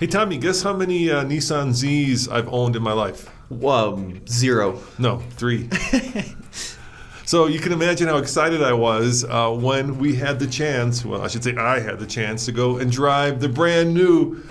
Hey, Tommy, guess how many Nissan Zs I've owned in my life? 0. No, 3. So you can imagine how excited I was when we had the chance, well, I should say I had the chance to go and drive the brand new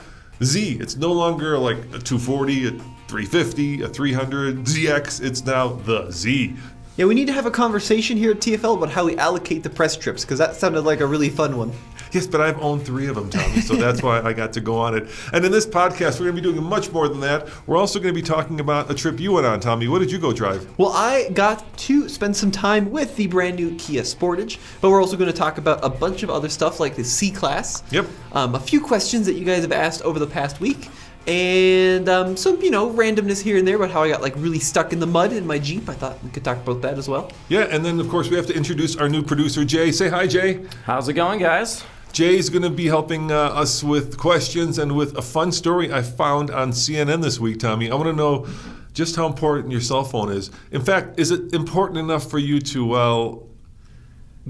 Z. It's no longer like a 240, a 350, a 300, ZX. It's now the Z. Yeah, we need to have a conversation here at TFL about how we allocate the press trips, because that sounded like a really fun one. Yes, but I've owned 3 of them, Tommy, so that's why I got to go on it. And in this podcast, we're going to be doing much more than that. We're also going to be talking about a trip you went on, Tommy. What did you go drive? Well, I got to spend some time with the brand new Kia Sportage, but we're also going to talk about a bunch of other stuff like the C-Class. Yep. A few questions that you guys have asked over the past week. And some, randomness here and there about how I got really stuck in the mud in my Jeep. I thought we could talk about that as well. Yeah, and then, of course, we have to introduce our new producer, Jay. Say hi, Jay. How's it going, guys? Jay's going to be helping us with questions and with a fun story I found on CNN this week, Tommy. I want to know just how important your cell phone is. In fact, is it important enough for you to,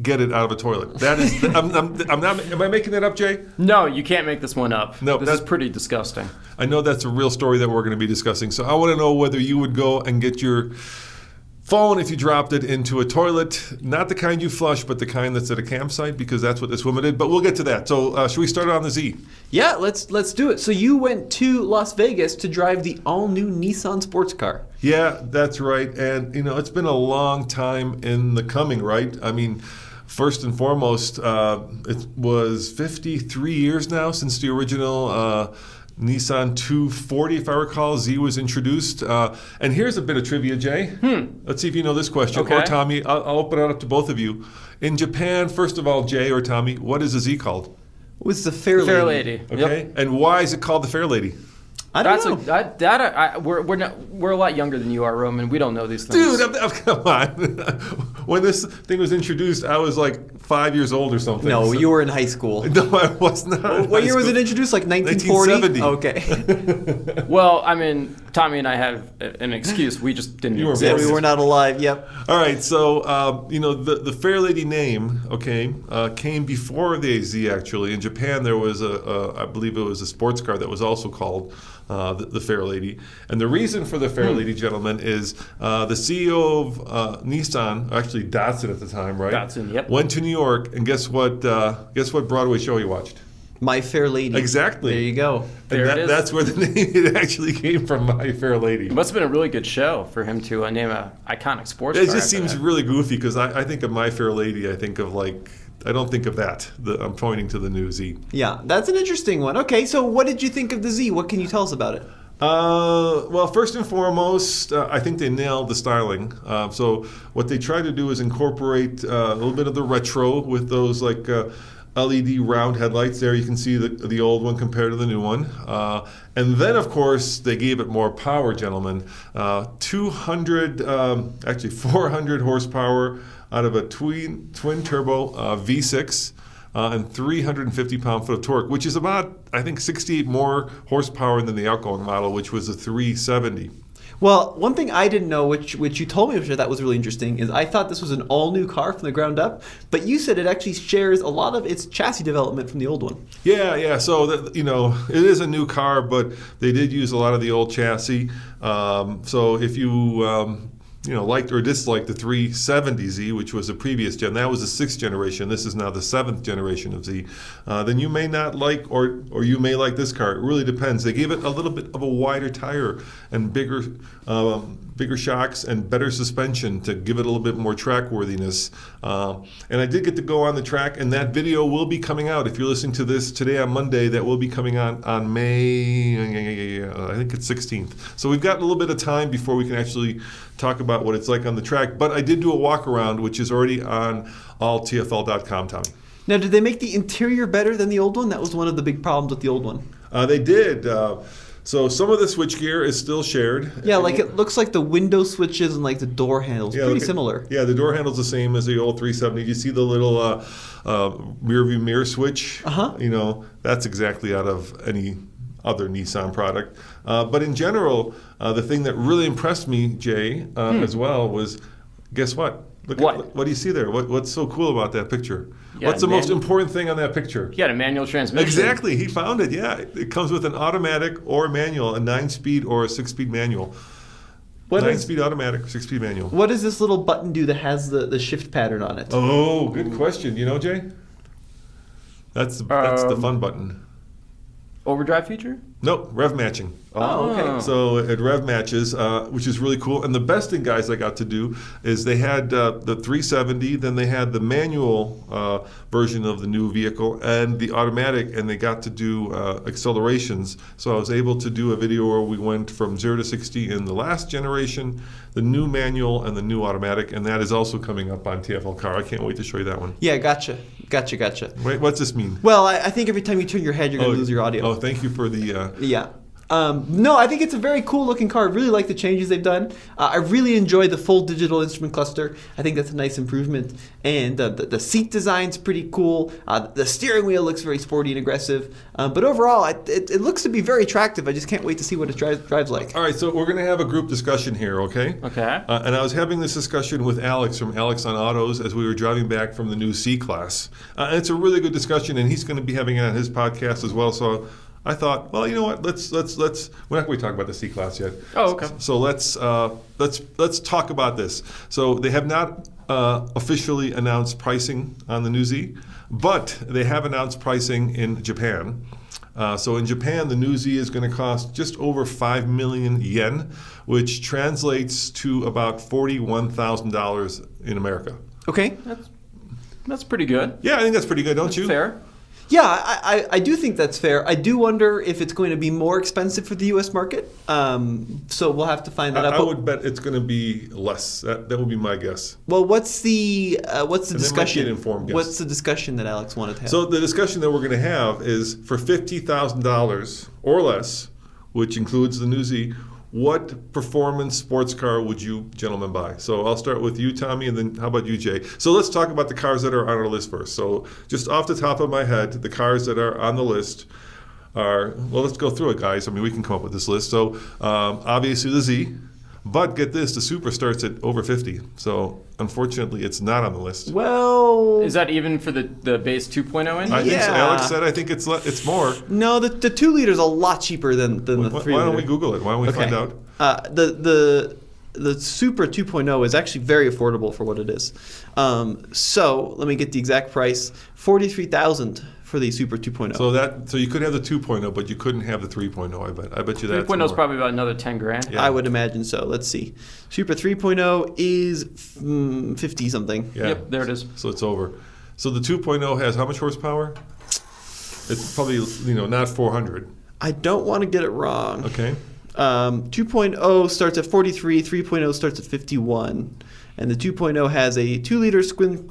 get it out of a toilet? That is, I'm not. Am I making that up, Jay? No, you can't make this one up. No, this is pretty disgusting. I know that's a real story that we're going to be discussing. So I want to know whether you would go and get your phone if you dropped it into a toilet, not the kind you flush, but the kind that's at a campsite, because that's what this woman did. But we'll get to that. So should we start on the Z? Yeah, let's do it. So you went to Las Vegas to drive the all-new Nissan sports car. Yeah, that's right. And, it's been a long time in the coming, right? I mean, first and foremost, it was 53 years now since the original Nissan 240, if I recall, Z was introduced. And here's a bit of trivia, Jay. Let's see if you know this question. Okay. Or Tommy, I'll open it up to both of you. In Japan, first of all, Jay or Tommy, what is a Z called? What's the Fair Lady? Fair Lady. Okay. Yep. And why is it called the Fair Lady? I don't know. We're a lot younger than you are, Roman. We don't know these things. Dude, come on. When this thing was introduced, I was like 5 years old or something. No, you were in high school. No, I was not. What year was it introduced? Like 1940? 1970. Okay. Well, I mean, Tommy and I have an excuse. We just didn't You were exist. born. We were not alive. Yep. All right, so the Fair Lady name, came before the AZ. Actually, in Japan there was I believe it was a sports car that was also called the Fair Lady. And the reason for the Fair Lady, gentlemen, is the CEO of Nissan, actually Datsun at the time, right? Datsun, yep. Went to New York, and guess what Broadway show he watched? My Fair Lady. Exactly. There you go. There it is. That's where the name it actually came from, My Fair Lady. It must have been a really good show for him to name an iconic sports It car. just after seems that. really goofy because I think of My Fair Lady, I think of I don't think of that. I'm pointing to the new Z. Yeah, that's an interesting one. Okay, so what did you think of the Z? What can you tell us about it? Well, first and foremost, I think they nailed the styling. So what they try to do is incorporate a little bit of the retro with those LED round headlights there. You can see the old one compared to the new one. And then, of course, they gave it more power, gentlemen. 400 horsepower out of a twin turbo V6 and 350 pound-foot of torque, which is about, I think, 68 more horsepower than the outgoing model, which was a 370. Well, one thing I didn't know, which you told me, which I thought was really interesting, is I thought this was an all-new car from the ground up, but you said it actually shares a lot of its chassis development from the old one. Yeah. So it is a new car, but they did use a lot of the old chassis. So if you liked or disliked the 370Z, which was the previous gen, that was the 6th generation. This is now the 7th generation of Z. Then you may not like, or you may like this car. It really depends. They gave it a little bit of a wider tire and bigger shocks and better suspension to give it a little bit more track worthiness. And I did get to go on the track, and that video will be coming out. If you're listening to this today on Monday, that will be coming on May, I think it's 16th. So we've got a little bit of time before we can actually talk about what it's like on the track. But I did do a walk around, which is already on alltfl.com, Tommy. Now, did they make the interior better than the old one? That was one of the big problems with the old one. They did. So some of the switchgear is still shared. Yeah, it looks like the window switches and the door handles. Pretty similar. Yeah, the door handle's the same as the old 370. You see the little rear view mirror switch? Uh-huh. That's exactly out of any other Nissan product. But in general, the thing that really impressed me, Jay, as well, was, guess what? Look What? What do you see there? What's so cool about that picture? Yeah, What's the most manual. important thing on that picture? He had a manual transmission. Exactly. He found it. Yeah. It comes with an automatic or manual, a 9-speed or a 6-speed manual. What is 9-speed automatic, 6-speed manual. what does this little button do that has the shift pattern on it? Oh, good question. You know, Jay? That's the fun button. Overdrive feature? Nope, rev matching. Oh, okay. So it rev matches, which is really cool. And the best thing, guys, I got to do is they had the 370, then they had the manual version of the new vehicle and the automatic, and they got to do accelerations. So I was able to do a video where we went from 0 to 60 in the last generation, the new manual, and the new automatic, and that is also coming up on TFL Car. I can't wait to show you that one. Yeah, gotcha. Wait, what's this mean? Well, I think every time you turn your head, you're going to lose your audio. Oh, thank you for the... Yeah. No, I think it's a very cool looking car. I really like the changes they've done. I really enjoy the full digital instrument cluster. I think that's a nice improvement. And the seat design's pretty cool. The steering wheel looks very sporty and aggressive. But overall, it looks to be very attractive. I just can't wait to see what it drives like. All right, so we're going to have a group discussion here, okay? Okay. And I was having this discussion with Alex from Alex on Autos as we were driving back from the new C-Class. And it's a really good discussion, and he's going to be having it on his podcast as well. So I thought, well, you know what? Let's. We're not going to talk about the C-Class yet. Oh, okay. So let's talk about this. So they have not officially announced pricing on the new Z, but they have announced pricing in Japan. So in Japan, the new Z is going to cost just over 5 million yen, which translates to about $41,000 in America. Okay. That's pretty good. Yeah, I think that's pretty good, don't you? Fair. Yeah, I do think that's fair. I do wonder if it's going to be more expensive for the U.S. market. So we'll have to find that out. I would bet it's going to be less. That would be my guess. Well, what's the And they might discussion? get informed guess. What's the discussion that Alex wanted to have? So the discussion that we're going to have is for $50,000 or less, which includes the new Z, what performance sports car would you gentlemen buy? So I'll start with you, Tommy, and then how about you, Jay? So let's talk about the cars that are on our list first. So just off the top of my head, the cars that are on the list are, well, let's go through it, guys. I mean, we can come up with this list. So obviously the Z, but get this, the Supra starts at over 50. So unfortunately, it's not on the list. well, Is that even for the base 2.0 engine? I think so. Yeah. Alex said I think it's more. no, the 2 liter is a lot cheaper than the 3 liter. Why don't we Google it? Why don't we find out? The Supra 2.0 is actually very affordable for what it is. So let me get the exact price: $43,000 for the Supra 2.0. So you could have the 2.0, but you couldn't have the 3.0. I bet you that's 3.0 is more. probably about another 10 grand. Yeah. I would imagine so. Let's see. Supra 3.0 is 50 something. Yeah. Yep, there it is. So it's over. So the 2.0 has how much horsepower? It's probably not 400. I don't want to get it wrong. Okay. 2.0 starts at 43, 3.0 starts at 51, and the 2.0 has a 2 liter twin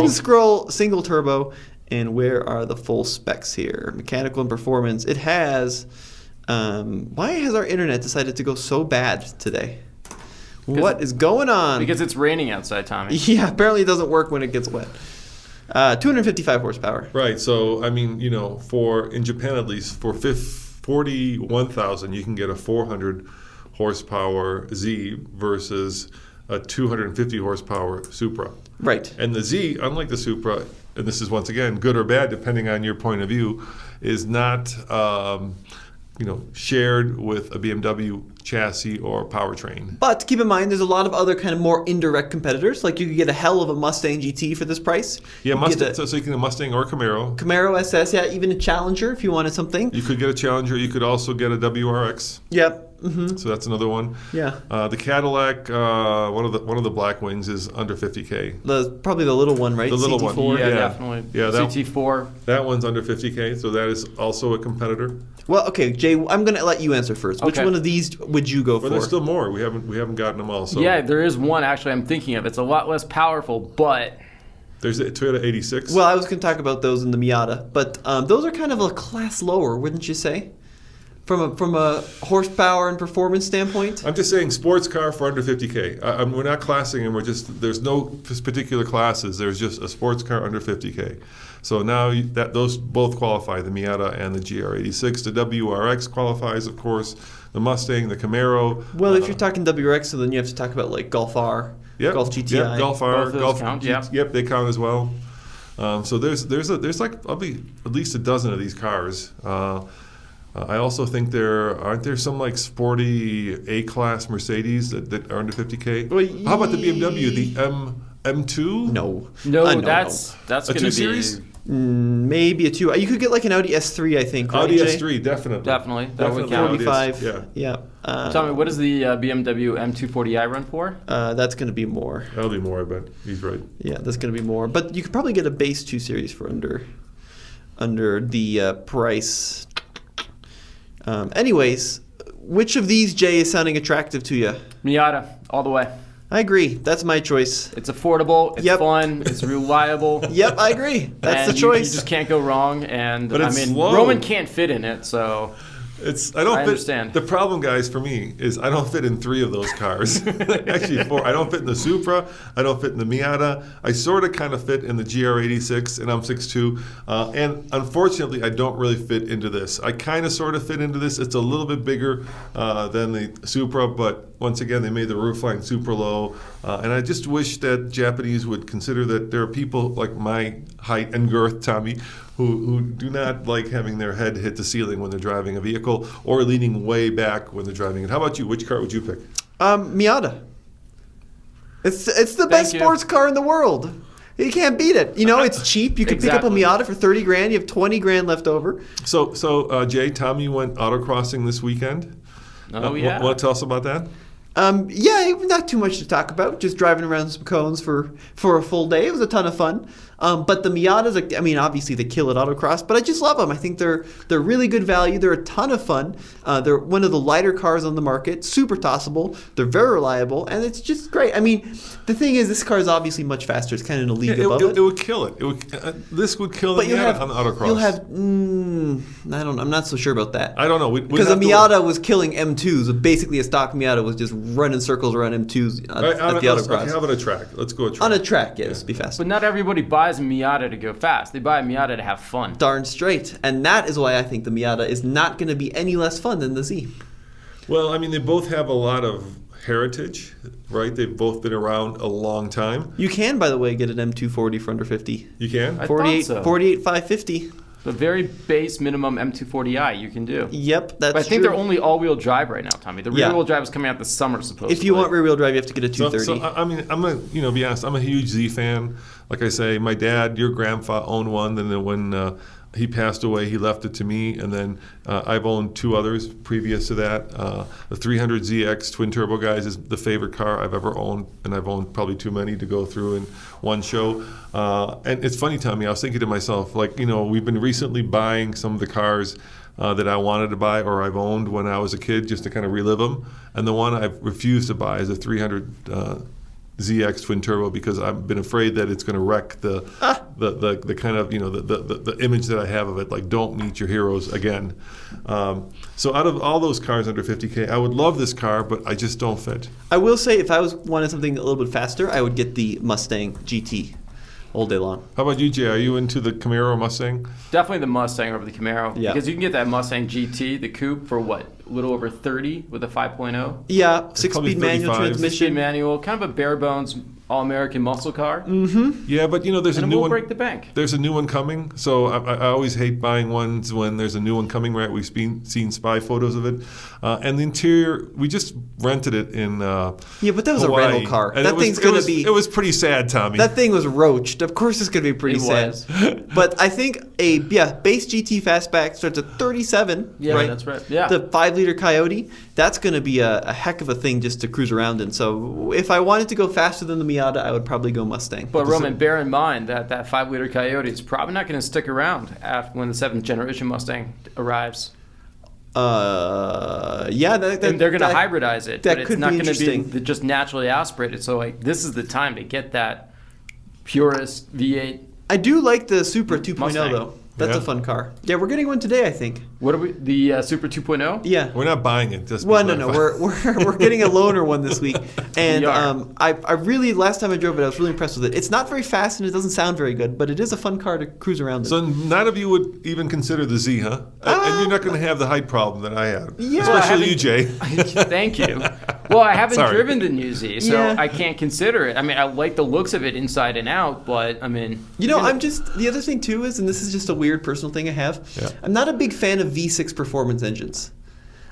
scroll single turbo. And where are the full specs here? Mechanical and performance. It has. Why has our internet decided to go so bad today? What is going on? Because it's raining outside, Tommy. Yeah, apparently it doesn't work when it gets wet. 255 horsepower. Right. So I mean, in Japan at least, for 41,000, you can get a 400 horsepower Z versus a 250 horsepower Supra. Right. And the Z, unlike the Supra, and this is once again good or bad depending on your point of view, is not shared with a BMW chassis or powertrain. But keep in mind, there's a lot of other kind of more indirect competitors. Like you could get a hell of a Mustang GT for this price. Yeah, You could Mustang. get So you can get a Mustang or a Camaro. Camaro SS, yeah, even a Challenger if you wanted something. You could get a Challenger. You could also get a WRX. Yep. Mm-hmm. So that's another one. Yeah. The Cadillac, one of the black wings is under 50K. Probably the little one, right? The little one. CT4. Yeah, Yeah. definitely. Yeah, that- CT4. That one's under 50K, so that is also a competitor. Well, okay, Jay, I'm going to let you answer first. Which Okay. one of these would you go But for? there's still more. We haven't gotten them all. So Yeah, there is one actually I'm thinking of. It's a lot less powerful, but there's the Toyota 86. Well, I was going to talk about those in the Miata, but those are kind of a class lower, wouldn't you say? from a horsepower and performance standpoint. I'm just saying sports car for under 50K. We're not classing them. There's no particular classes. There's just a sports car under 50K. So now those both qualify, the Miata and the GR86. The WRX qualifies, of course. The Mustang, the Camaro. Well, if you're talking WRX, so then you have to talk about like Golf R, Golf GTI. Yep, Golf R, Golf count, Yep, they count as well. So there's like probably at least a dozen of these cars. I also think aren't there some like sporty A-class Mercedes that are under 50K? Well, How about the BMW, the M2? No, that's A going 2 to Series? be maybe a 2. You could get like an Audi S3, I think. Right, Audi Jay? S3, definitely. definitely that would Definitely count. Audi 45. Yeah. Tell me, what does the BMW M240i run for? That's going to be more. That'll be more, I bet. He's right. Yeah, that's going to be more. But you could probably get a base 2 Series for under the price. Anyways, which of these, Jay, is sounding attractive to you? Miata, all the way. I agree. That's my choice. It's affordable, it's fun, it's reliable. Yep, I agree. That's and the choice. You just can't go wrong. And But it's slow. Roman can't fit in it, so I don't fit. understand. The problem, guys, for me is I don't fit in 3 of those cars. Actually, 4. I don't fit in the Supra. I don't fit in the Miata. I sort of kind of fit in the GR86, and I'm 6'2". And unfortunately, I don't really fit into this. I kind of sort of fit into this. It's a little bit bigger than the Supra, but once again, they made the roofline super low. And I just wish that Japanese would consider that there are people like my height and girth, Tommy, who do not like having their head hit the ceiling when they're driving a vehicle or leaning way back when they're driving it. How about you? Which car would you pick? Miata. It's the best sports car in the world. You can't beat it. You know, it's cheap. You can pick up a Miata for $30,000. You have $20,000 left over. So Jay, Tommy went autocrossing this weekend. Oh, yeah. Want to tell us about that? Yeah, not too much to talk about. Just driving around some cones for a full day. It was a ton of fun. But the Miatas, I mean, obviously they kill at autocross, but I just love them. I think they're really good value. They're a ton of fun. They're one of the lighter cars on the market, super tossable. They're very reliable, and it's just great. I mean, the thing is, this car is obviously much faster. It's kind of in a league above it. It would kill it. This would kill the Miata on the autocross. You'll have, I don't know. I'm not so sure about that. I don't know. Because the Miata was killing M2s. Basically, a stock Miata was just running circles around M2s at the autocross. Okay, how about a track? Let's go a track. On a track, yeah, this would be fast. But not everybody buys a Miata to go fast. They buy a Miata to have fun. Darn straight. And that is why I think the Miata is not going to be any less fun than the Z. Well, I mean, they both have a lot of heritage, right? They've both been around a long time. You can, by the way, get an M240 for under 50. You can? I thought so. 48,550. The very base minimum M240i you can do. Yep, that's But I think true. they're only all-wheel drive right now, Tommy. The rear-wheel drive is coming out this summer, supposedly. If you want rear-wheel drive, you have to get a 230. So I mean, I'm gonna be honest. I'm a huge Z fan. Like I say, my dad, your grandfather owned one, and then when he passed away, he left it to me, and then I've owned 2 others previous to that. The 300ZX twin turbo, guys, is the favorite car I've ever owned, and I've owned probably too many to go through in one show. And it's funny, Tommy, I was thinking to myself, like, we've been recently buying some of the cars that I wanted to buy or I've owned when I was a kid just to kind of relive them. And the one I've refused to buy is a 300 ZX twin turbo because I've been afraid that it's going to wreck the kind of the image that I have of it. Like, don't meet your heroes again. So out of all those cars under 50K, I would love this car, but I just don't fit. I will say, if I wanted something a little bit faster, I would get the Mustang GT all day long. How about you, Jay? Are you into the Camaro Mustang? Definitely the Mustang over the Camaro. Yeah. Because you can get that Mustang GT, the coupe, for what? A little over 30 with a 5.0? Yeah, probably 6-speed manual 35. transmission. 6-speed manual, kind of a bare bones all-American muscle car. Yeah, but there's And a it new will one. break the bank. There's a new one coming, so I always hate buying ones when there's a new one coming. Right, we've seen spy photos of it, and the interior. We just rented it in Yeah, but that was Hawaii, a rental car. and That thing's going to be... It was pretty sad, Tommy. That thing was roached. Of course it's going to be pretty It sad. was. But I think base GT fastback starts at 37. Yeah, right? that's right. Yeah. The 5-liter Coyote, that's going to be a heck of a thing just to cruise around in. So if I wanted to go faster than the Miata, I would probably go Mustang. But Roman, bear in mind that 5-liter Coyote is probably not going to stick around after when the 7th generation Mustang arrives. Yeah, And they're going to hybridize it, that but it's could not be going to be interesting. just naturally aspirated. So this is the time to get that purest V8. I do like the Supra 2.0 Mustang. though. That's Yeah. a fun car. Yeah, we're getting one today, I think. What are we? The Supra 2.0? Yeah. We're not buying it. Just Well, because no, I find- we're getting a loaner one this week, and We are. I really last time I drove it, I was really impressed with it. It's not very fast and it doesn't sound very good, but it is a fun car to cruise around in. So none of you would even consider the Z, huh? And you're not going to have the height problem that I have. Yeah. Especially Well, I you, Jay. Thank you. Well, I haven't Sorry. driven the new Z, so Yeah. I can't consider it. I mean, I like the looks of it inside and out, but I mean, You know, I'm just the other thing too is, and this is just a weird personal thing I have. Yeah. I'm not a big fan of V6 performance engines.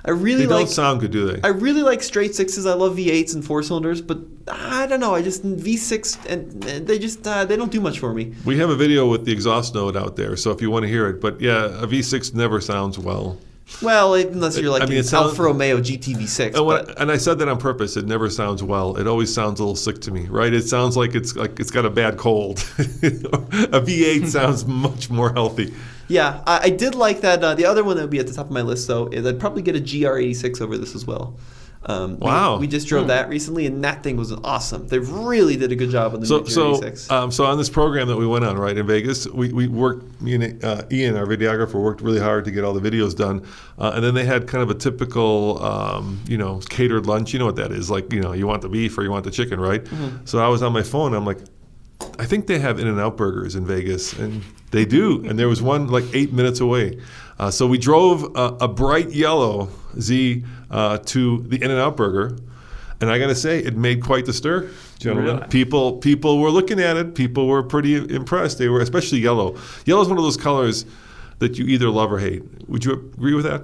I They really don't like. sound good, do they? I really like straight sixes. I love V8s and four cylinders, but I don't know. I just V6 and they just they don't do much for me. We have a video with the exhaust note out there, so if you want to hear it. But yeah, a V6 never sounds well. Well, unless you're like I mean, an it sounds- Alfa Romeo GT V6. And I said that on purpose. It never sounds well. It always sounds a little sick to me, right? It sounds like it's got a bad cold. A V8 sounds much more healthy. Yeah, I did like that. The other one that would be at the top of my list, though, is I'd probably get a GR86 over this as well. Wow. We just drove that recently, and that thing was awesome. They really did a good job on the new GR86. So on this program that we went on, right, in Vegas, we worked, me and Ian, our videographer, worked really hard to get all the videos done. And then they had kind of a typical, catered lunch. You know what that is. Like, you want the beef or you want the chicken, right? Mm-hmm. So I was on my phone. I'm like, I think they have In-N-Out burgers in Vegas, and they do. And there was one like 8 minutes away. So we drove a bright yellow Z to the In-N-Out burger, and I got to say, it made quite the stir, gentlemen. Really? People were looking at it. People were pretty impressed. They were, especially yellow. Yellow is one of those colors that you either love or hate. Would you agree with that?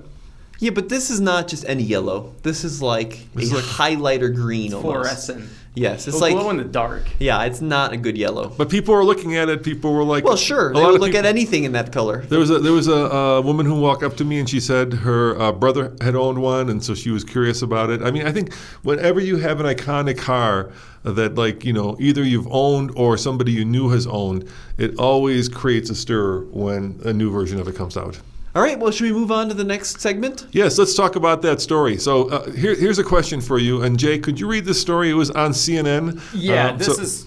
Yeah, but this is not just any yellow. This is like highlighter green almost. fluorescent. Yes, it's It'll like glow in the dark. yeah, it's not a good yellow. But people were looking at it. People were like, Well, sure, a they lot would of look people- at anything in that color. There was a woman who walked up to me and she said her brother had owned one, and so she was curious about it. I mean, I think whenever you have an iconic car that, like, either you've owned or somebody you knew has owned, it always creates a stir when a new version of it comes out. All right, well, should we move on to the next segment? Yes, let's talk about that story. So here's a question for you. And Jay, could you read this story? It was on CNN. Yeah, this so- is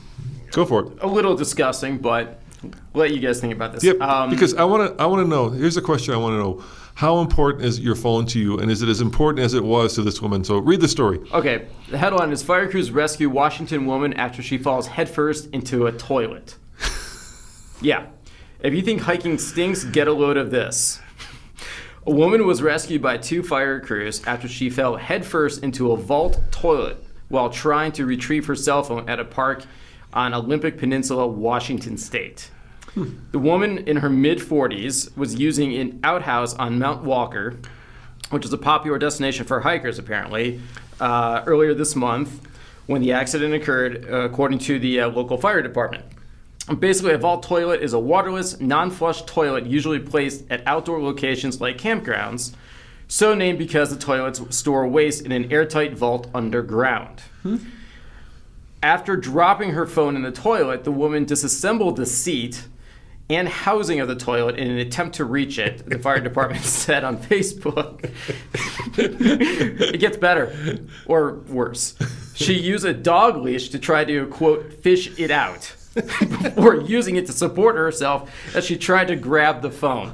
Go for it. a little disgusting, but I'll let you guys think about this. Yep. Because I want to know. Here's a question I want to know. How important is your phone to you, and is it as important as it was to this woman? So read the story. Okay, the headline is Fire Crews Rescue Washington Woman After She Falls Headfirst into a Toilet. Yeah. If you think hiking stinks, get a load of this. A woman was rescued by 2 fire crews after she fell headfirst into a vault toilet while trying to retrieve her cell phone at a park on Olympic Peninsula, Washington State. The woman in her mid-40s was using an outhouse on Mount Walker, which is a popular destination for hikers, apparently, earlier this month when the accident occurred, according to the local fire department. Basically, a vault toilet is a waterless, non-flush toilet usually placed at outdoor locations like campgrounds, so named because the toilets store waste in an airtight vault underground. After dropping her phone in the toilet, the woman disassembled the seat and housing of the toilet in an attempt to reach it, the fire department said on Facebook. It gets better, or worse. She used a dog leash to try to, quote, fish it out, before using it to support herself as she tried to grab the phone.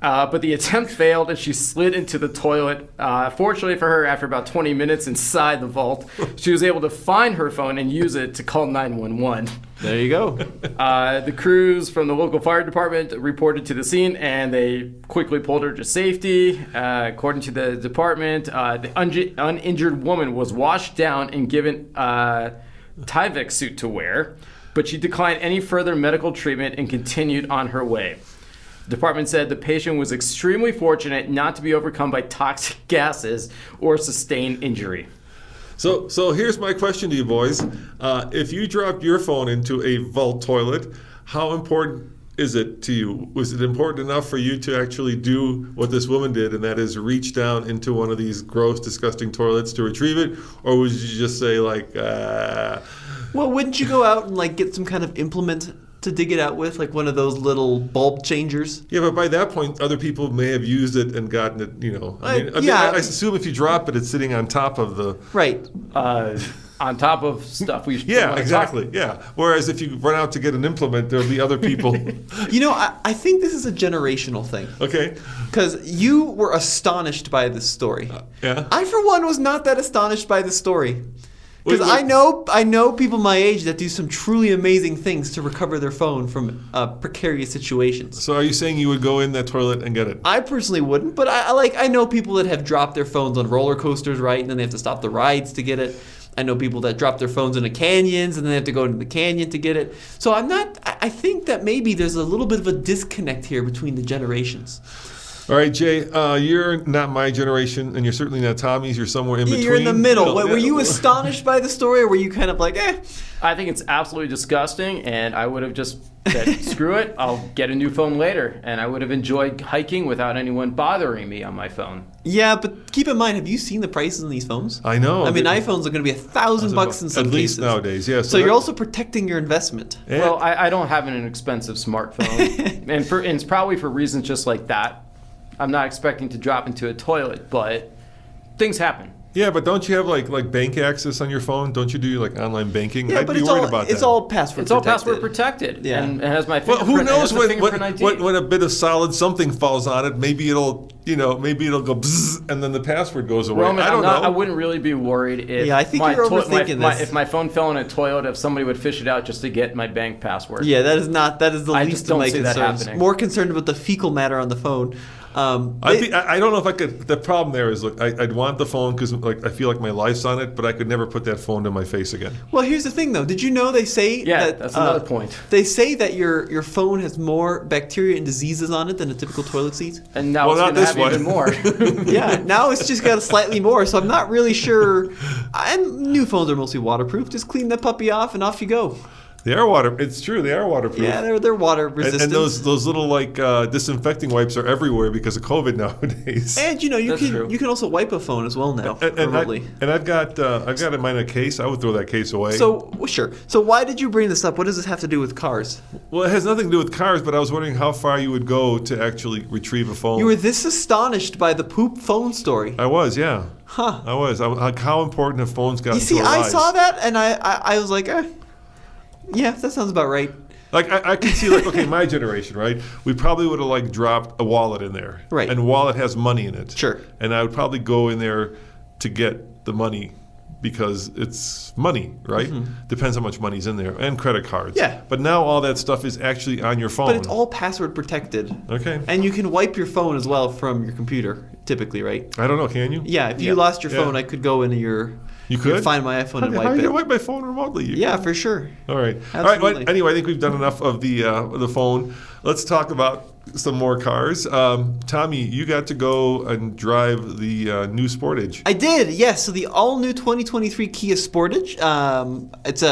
But the attempt failed and she slid into the toilet. Fortunately for her, after about 20 minutes inside the vault, she was able to find her phone and use it to call 911. There you go. The crews from the local fire department reported to the scene and they quickly pulled her to safety. According to the department, the uninjured woman was washed down and given a Tyvek suit to wear, but she declined any further medical treatment and continued on her way. The department said the patient was extremely fortunate not to be overcome by toxic gases or sustain injury. So here's my question to you boys. If you dropped your phone into a vault toilet, how important is it to you? Was it important enough for you to actually do what this woman did, and that is reach down into one of these gross, disgusting toilets to retrieve it? Or would you just say, like, Well, wouldn't you go out and like get some kind of implement to dig it out with, like one of those little bulb changers? Yeah, but by that point, other people may have used it and gotten it, I yeah. assume if you drop it, it's sitting on top of the... Right. on top of stuff we Yeah, wanna exactly. Yeah. Whereas if you run out to get an implement, there'll be other people. I think this is a generational thing. Okay. Because you were astonished by this story. Yeah. I, for one, was not that astonished by this story. Because Wait. I know people my age that do some truly amazing things to recover their phone from precarious situations. So are you saying you would go in that toilet and get it? I personally wouldn't, but I know people that have dropped their phones on roller coasters, right? And then they have to stop the rides to get it. I know people that drop their phones into canyons and then they have to go into the canyon to get it. So I think that maybe there's a little bit of a disconnect here between the generations. All right, Jay, you're not my generation, and you're certainly not Tommy's. You're somewhere in between. You're in the middle. Were you astonished by the story, or were you kind of like, eh? I think it's absolutely disgusting, and I would have just said, screw it, I'll get a new phone later. And I would have enjoyed hiking without anyone bothering me on my phone. Yeah, but keep in mind, have you seen the prices on these phones? I know. I mean, iPhones are going to be $1,000 in some at least cases. nowadays, yeah. So you're also protecting your investment. Yeah. Well, I don't have an expensive smartphone, and it's probably for reasons just like that. I'm not expecting to drop into a toilet, but things happen. Yeah, but don't you have like bank access on your phone? Don't you do like online banking? Yeah, I'd but be worried about that. it's all password It's all protected. password protected. Yeah. And it has my Well, fingerprint. who knows it has the fingerprint ID. when a bit of solid something falls on it? Maybe it'll go bzzz, and then the password goes away. Roman, I don't know. I wouldn't really be worried if Yeah, I think you're overthinking this. if my phone fell in a toilet, if somebody would fish it out just to get my bank password. Yeah, that is the I least just of don't my see that concerns. happening. More concerned about the fecal matter on the phone. I don't know if I could. The problem there is, look, I'd want the phone because I feel like my life's on it, but I could never put that phone to my face again. Well, here's the thing, though. Did you know they say that's another point. They say that your phone has more bacteria and diseases on it than a typical toilet seat. And now Well, it's not going to this have one. even more. Yeah, now it's just got slightly more, so I'm not really sure. And new phones are mostly waterproof. Just clean that puppy off and off you go. They are water. It's true. They are waterproof. Yeah, they're water resistant. And those little disinfecting wipes are everywhere because of COVID nowadays. And you That's true. can also wipe a phone as well now. Remotely. I've got mine in a case. I would throw that case away. So well, sure. So why did you bring this up? What does this have to do with cars? Well, it has nothing to do with cars, but I was wondering how far you would go to actually retrieve a phone. You were this astonished by the poop phone story. I was, yeah. Huh. I was. Like, how important have phones gotten You see, to our I lives? saw that and I was like, yeah, that sounds about right. Like I can see, like, okay, my generation, right? We probably would have dropped a wallet in there, Right. And wallet has money in it, Sure. And I would probably go in there to get the money because it's money, right? Depends how much money's in there, and credit cards. Mm-hmm. Yeah. But now all that stuff is actually on your phone. But it's all password protected. Okay. And you can wipe your phone as well from your computer, typically, right? I don't know. Can you? Yeah, if you lost your Yeah. phone, I could go into your You could? Find My iPhone and How wipe do you it. wipe my phone remotely? Yeah, for sure. All right. All Absolutely. right. Anyway, I think we've done enough of the phone. Let's talk about some more cars. Tommy, you got to go and drive the new Sportage. I did, yes. So the all-new 2023 Kia Sportage. It's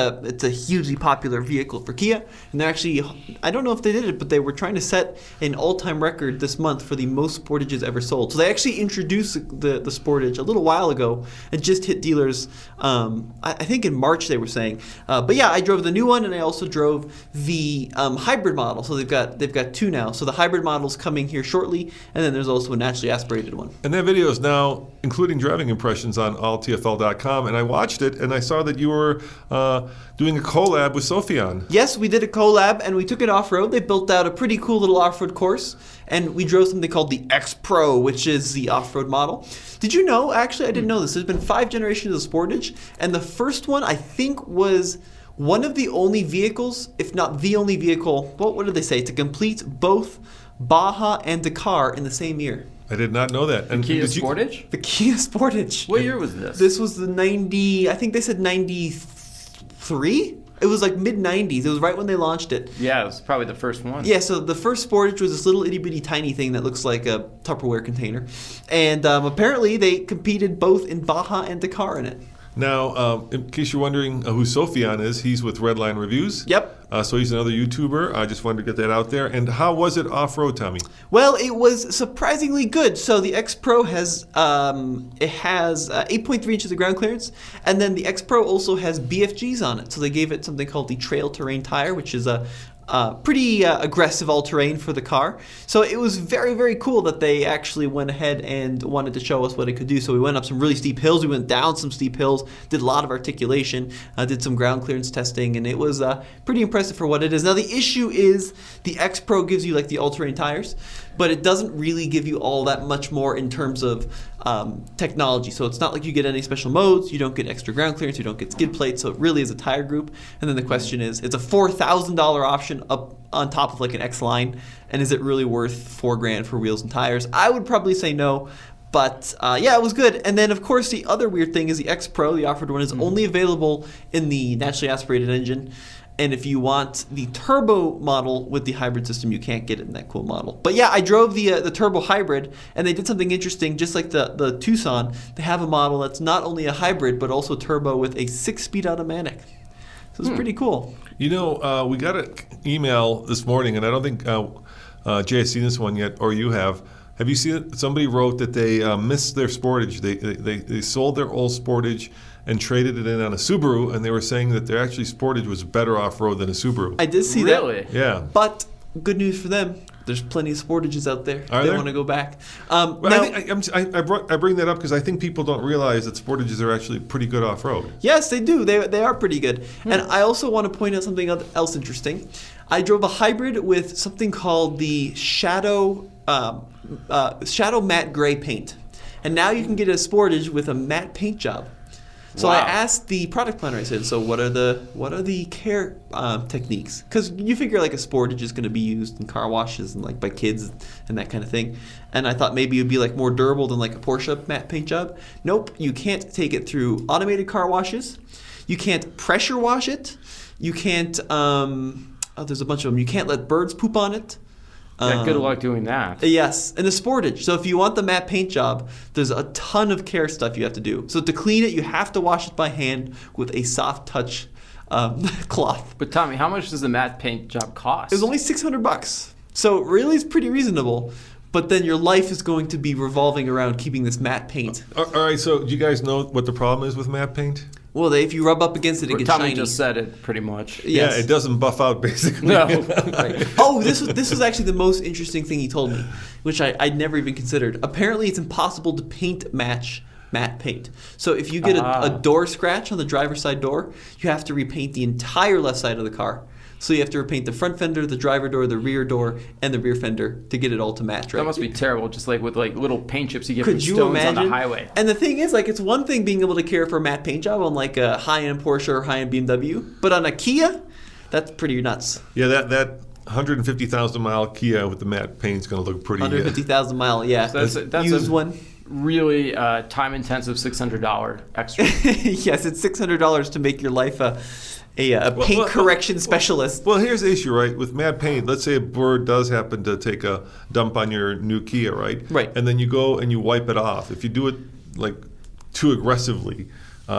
a hugely popular vehicle for Kia, and they're actually, I don't know if they did it, but they were trying to set an all-time record this month for the most Sportages ever sold. So they actually introduced the Sportage a little while ago. It just hit dealers, I think in March they were saying. But yeah, I drove the new one, and I also drove the hybrid model. So they've got two now. So the hybrid model's coming here shortly, and then there's also a naturally aspirated one. And that video is now including driving impressions on alltfl.com, and I watched it, and I saw that you were doing a collab with Sophion. Yes, we did a collab, and we took it off-road. They built out a pretty cool little off-road course, and we drove something called the X Pro, which is the off-road model. Did you know, actually, I didn't know this, there's been 5 generations of Sportage, and the first one, I think, was one of the only vehicles, if not the only vehicle, what did they say, to complete both Baja and Dakar in the same year. I did not know that. And Kia did you- Sportage? The Kia Sportage. What year was this? This was the 90, I think they said 93? It was like mid-90s. It was right when they launched it. Yeah, it was probably the first one. Yeah, so the first Sportage was this little itty-bitty tiny thing that looks like a Tupperware container. And apparently they competed both in Baja and Dakar in it. Now, in case you're wondering who Sophion is, he's with Redline Reviews. Yep. So he's another YouTuber. I just wanted to get that out there. And how was it off-road, Tommy? Well, it was surprisingly good. So the X Pro has 8.3 inches of ground clearance, and then the X Pro also has BFGs on it. So they gave it something called the Trail Terrain Tire, which is a pretty aggressive all-terrain for the car. So it was very, very cool that they actually went ahead and wanted to show us what it could do. So we went up some really steep hills, we went down some steep hills, did a lot of articulation, did some ground clearance testing, and it was pretty impressive for what it is. Now the issue is the X Pro gives you like the all-terrain tires, but it doesn't really give you all that much more in terms of technology. So it's not like you get any special modes, you don't get extra ground clearance, you don't get skid plates, so it really is a tire group. And then the question is, it's a $4,000 option up on top of like an X line, and is it really worth $4,000 for wheels and tires? I would probably say no. But yeah, it was good. And then, of course, the other weird thing is the X Pro, the offered one, is only available in the naturally aspirated engine. And if you want the turbo model with the hybrid system, you can't get it in that cool model. But yeah, I drove the turbo hybrid, and they did something interesting. Just like the Tucson, they have a model that's not only a hybrid, but also turbo with a 6-speed automatic. So it's pretty cool. You know, we got an email this morning, and I don't think Jay has seen this one yet, or you have. Have you seen it? Somebody wrote that they missed their Sportage. They sold their old Sportage and traded it in on a Subaru, and they were saying that their actually Sportage was better off-road than a Subaru. I did see Really? that. Yeah. But good news for them. There's plenty of Sportages out there. Are They there? want to go back. Well, Now, I bring that up because I think people don't realize that Sportages are actually pretty good off-road. yes, they do. They are pretty good. And I also want to point out something else interesting. I drove a hybrid with something called the Shadow matte gray paint, and now you can get a Sportage with a matte paint job. So I Wow. asked the product planner. I said, "So what are the care techniques? Because you figure like a Sportage is going to be used in car washes and like by kids and that kind of thing." And I thought maybe it would be like more durable than like a Porsche matte paint job. Nope, you can't take it through automated car washes. You can't pressure wash it. You can't. There's a bunch of them. You can't let birds poop on it. Yeah, good luck doing that. Yes, and a Sportage. So if you want the matte paint job, there's a ton of care stuff you have to do. So to clean it, you have to wash it by hand with a soft touch cloth. But Tommy, how much does the matte paint job cost? It was only $600. So really, it's pretty reasonable. But then your life is going to be revolving around keeping this matte paint. All right, so do you guys know what the problem is with matte paint? Well, if you rub up against it, it gets Tommy shiny. just said it pretty much. Yes. Yeah, it doesn't buff out basically. No. Right. Oh, this was actually the most interesting thing he told me, which I'd never even considered. Apparently, it's impossible to paint match matte paint. So if you get a door scratch on the driver's side door, you have to repaint the entire left side of the car. So you have to repaint the front fender, the driver door, the rear door, and the rear fender to get it all to match, right? That must be terrible, just like with like little paint chips you get Could from you stones imagine? on the highway. And the thing is, like, it's one thing being able to care for a matte paint job on like a high-end Porsche or high-end BMW, but on a Kia, that's pretty nuts. Yeah, that 150,000 mile Kia with the matte paint's going to look pretty. 150,000 mile, yeah. So that's used a one. really time-intensive $600 extra. Yes, it's $600 to make your life a paint correction specialist. Well, here's the issue, right? With matte paint, let's say a bird does happen to take a dump on your new Kia, right? Right. And then you go and you wipe it off. If you do it like too aggressively,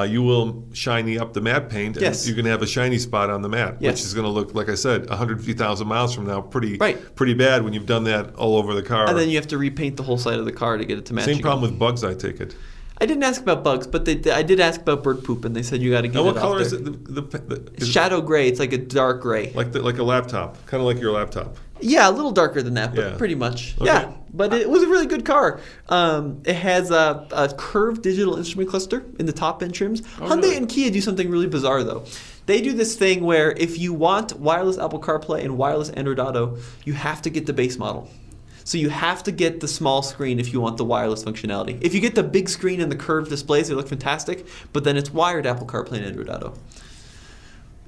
you will shiny up the matte paint, and Yes. you're going to have a shiny spot on the matte, Yes. which is going to look, like I said, 150,000 miles from now, pretty bad when you've done that all over the car. And then you have to repaint the whole side of the car to get it to match. Same again. problem with bugs, I take it. I didn't ask about bugs, but I did ask about bird poop, and they said you got to get Now, it what off color is there. it? It's shadow gray. It's like a dark gray. Like a laptop, kind of like your laptop. Yeah, a little darker than that, but Yeah. pretty much. Okay. Yeah, but it was a really good car. It has a curved digital instrument cluster in the top end trims. Hyundai really? and Kia do something really bizarre, though. They do this thing where if you want wireless Apple CarPlay and wireless Android Auto, you have to get the base model. So you have to get the small screen if you want the wireless functionality. If you get the big screen and the curved displays, they look fantastic, but then it's wired Apple CarPlay and Android Auto.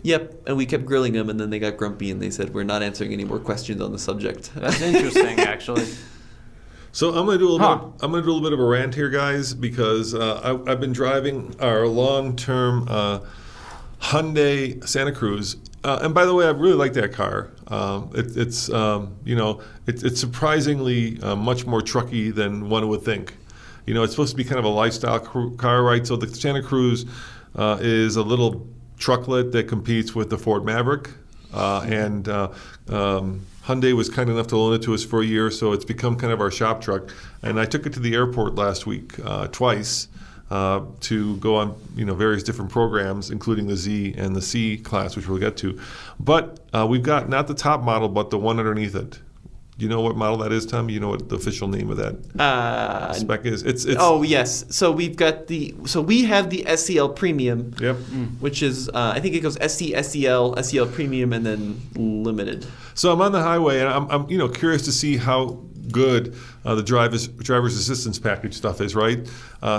Yep, and we kept grilling them, and then they got grumpy, and they said, we're not answering any more questions on the subject. That's interesting, actually. So I'm going to do a little bit of a rant here, guys, because I've been driving our long-term Hyundai Santa Cruz, and by the way, I really like that car. It's surprisingly much more trucky than one would think. You know, it's supposed to be kind of a lifestyle car, right? So the Santa Cruz is a little trucklet that competes with the Ford Maverick, and Hyundai was kind enough to loan it to us for a year, so it's become kind of our shop truck. And I took it to the airport last week twice to go on various different programs, including the Z and the C class, which we'll get to. But we've got not the top model, but the one underneath it. Do you know what model that is, Tom? You know what the official name of that spec is? It's Oh yes. So we have the SEL Premium. Yep. Which is I think it goes SC, SEL, SEL Premium, and then Limited. So I'm on the highway, and I'm curious to see how good the driver's assistance package stuff is, right?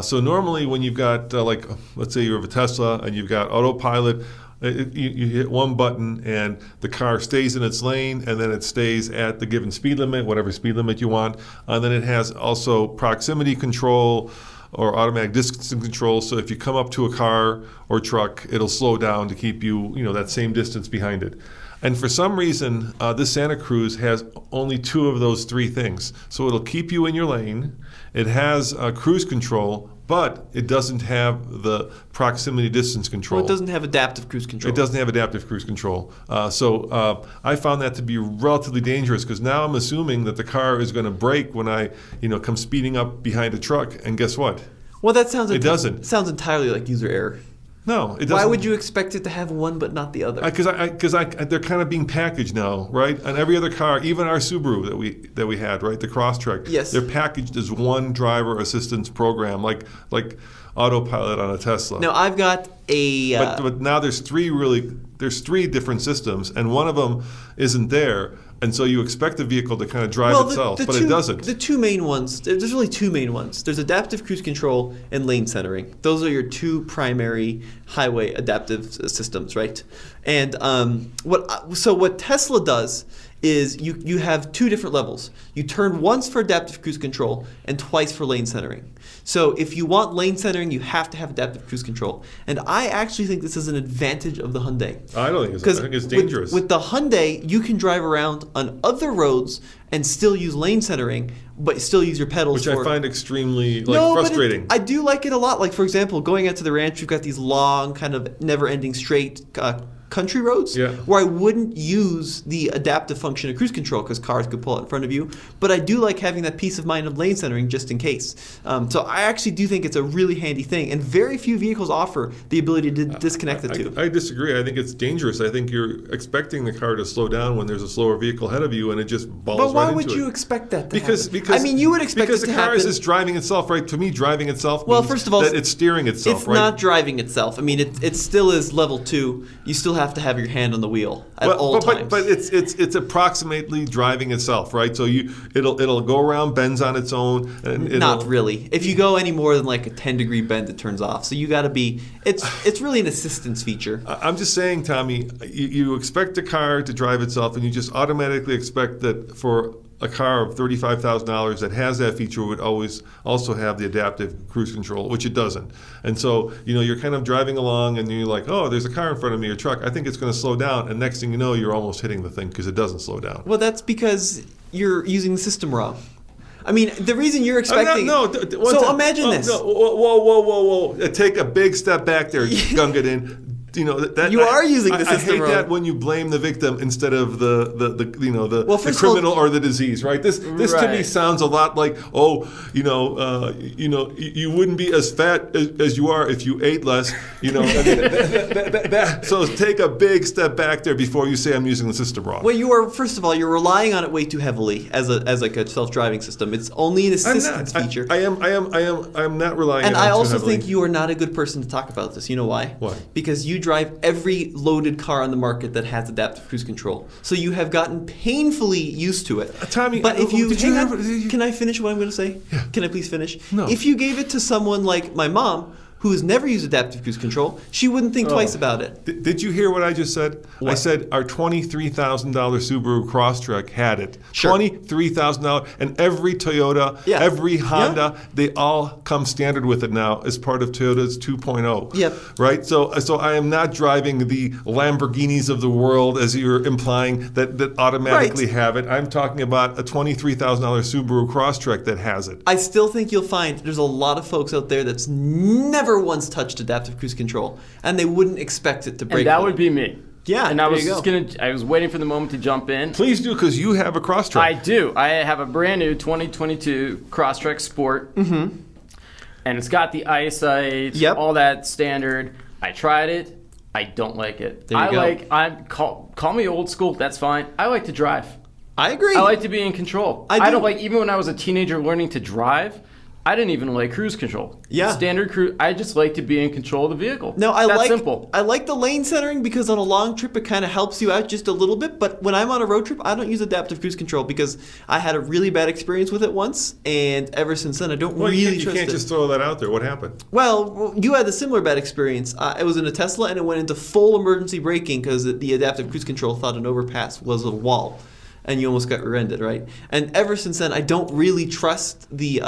So normally when you've got let's say you have a Tesla and you've got autopilot. You hit one button and the car stays in its lane, and then it stays at the given speed limit, whatever speed limit you want. And then it has also proximity control or automatic distance control. So if you come up to a car or truck, it'll slow down to keep you, that same distance behind it. And for some reason, this Santa Cruz has only 2 of those 3 things. So it'll keep you in your lane. It has cruise control, but it doesn't have the proximity distance control. Well, it doesn't have adaptive cruise control. It doesn't have adaptive cruise control. So I found that to be relatively dangerous, because now I'm assuming that the car is going to brake when I, come speeding up behind a truck. And guess what? Well, that sounds. It doesn't. Sounds entirely like user error. No, it doesn't. Why would you expect it to have one but not the other? Because they're kind of being packaged now, right? On every other car, even our Subaru that we had, right, the Crosstrek. Yes. They're packaged as one driver assistance program, like autopilot on a Tesla. Now I've got a. But now there's 3 different systems, and one of them isn't there. And so you expect the vehicle to kind of drive itself, but it doesn't. The 2 main ones, there's really 2 main ones. There's adaptive cruise control and lane centering. Those are your 2 primary highway adaptive systems, right? And what Tesla does is you have 2 different levels. You turn once for adaptive cruise control and twice for lane centering. So if you want lane centering, you have to have adaptive cruise control. And I actually think this is an advantage of the Hyundai. I don't think I think it's dangerous. With the Hyundai, you can drive around on other roads and still use lane centering, but still use your pedals. Which I find extremely frustrating. I do like it a lot. Like, for example, going out to the ranch, you've got these long, kind of never-ending straight country roads where I wouldn't use the adaptive function of cruise control because cars could pull out in front of you. But I do like having that peace of mind of lane centering just in case. So I actually do think it's a really handy thing, and very few vehicles offer the ability to disconnect the 2. I disagree. I think it's dangerous. I think you're expecting the car to slow down when there's a slower vehicle ahead of you, and it just balls right into it. But why would you expect that to happen? Because I mean, you would expect it to happen. Because the car is just driving itself, right? To me, driving itself well, means first of all, that it's steering itself, it's right? not driving itself. I mean, it still is level 2. You still have to have your hand on the wheel at all times. But it's approximately driving itself, right? So it'll go around bends on its own. And not really. If you go any more than like a 10-degree bend, it turns off. So you got to be. It's really an assistance feature. I'm just saying, Tommy, you expect the car to drive itself, and you just automatically expect that for a car of $35,000 that has that feature would always also have the adaptive cruise control, which it doesn't. And so, you're kind of driving along and you're like, oh, there's a car in front of me, a truck. I think it's going to slow down. And next thing you know, you're almost hitting the thing because it doesn't slow down. Well, that's because you're using the system wrong. I mean, the reason you're expecting... imagine this. No, whoa. Take a big step back there, Gungadin. You are using the system wrong. I hate that when you blame the victim instead of the criminal or the disease, right? This to me sounds a lot like, you wouldn't be as fat as you are if you ate less, So take a big step back there before you say I'm using the system wrong. Well, first of all, you're relying on it way too heavily as like a self-driving system. It's only an assistance feature. I am not relying on it too heavily. And I also think you are not a good person to talk about this. You know why? Why? Because you drive every loaded car on the market that has adaptive cruise control. So you have gotten painfully used to it. Tommy, but if you can I finish what I'm going to say? Yeah. Can I please finish? No. If you gave it to someone like my mom, who has never used adaptive cruise control, she wouldn't think twice about it. Did you hear what I just said? What? I said our $23,000 Subaru Crosstrek had it. Sure. $23,000, and every Toyota, every Honda, they all come standard with it now as part of Toyota's 2.0. Yep. Right? So I am not driving the Lamborghinis of the world, as you're implying, that automatically have it. I'm talking about a $23,000 Subaru Crosstrek that has it. I still think you'll find there's a lot of folks out there that's never once touched adaptive cruise control, and they wouldn't expect it to break. And that would be me. Yeah, and I was waiting for the moment to jump in. Please do, because you have a Crosstrek. I do. I have a brand new 2022 Crosstrek Sport. Mm-hmm. and it's got the eyesight, Yep. all that standard. I tried it. I don't like it. There you go. Call me old school. That's fine. I like to drive. I agree. I like to be in control. I do. I don't like, even when I was a teenager learning to drive, I didn't even like cruise control. Yeah. Standard cruise. I just like to be in control of the vehicle. No, That's simple. I like the lane centering because on a long trip it kind of helps you out just a little bit. But when I'm on a road trip, I don't use adaptive cruise control because I had a really bad experience with it once, and ever since then I don't Well, really you trust can't it. just throw that out there. What happened? Well, you had a similar bad experience. It was in a Tesla, and it went into full emergency braking because the adaptive cruise control thought an overpass was a wall, and you almost got rear-ended, right? And ever since then, I don't really trust the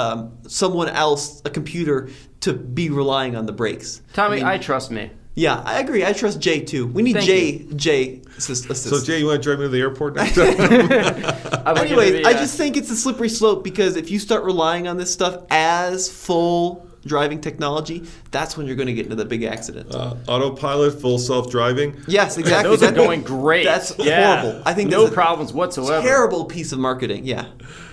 someone else, a computer, to be relying on the brakes. Tommy, mean, I trust me. Yeah, I agree. I trust Jay too. We need Thank Jay assist. So, Jay, you want to drive me to the airport next time? Anyways, I just think it's a slippery slope because if you start relying on this stuff as full driving technology, that's when you're going to get into the big accident. Autopilot, full self-driving. Yes, exactly. Those are going great. That's Yeah. horrible. I think no that's a problems whatsoever. terrible piece of marketing. Yeah,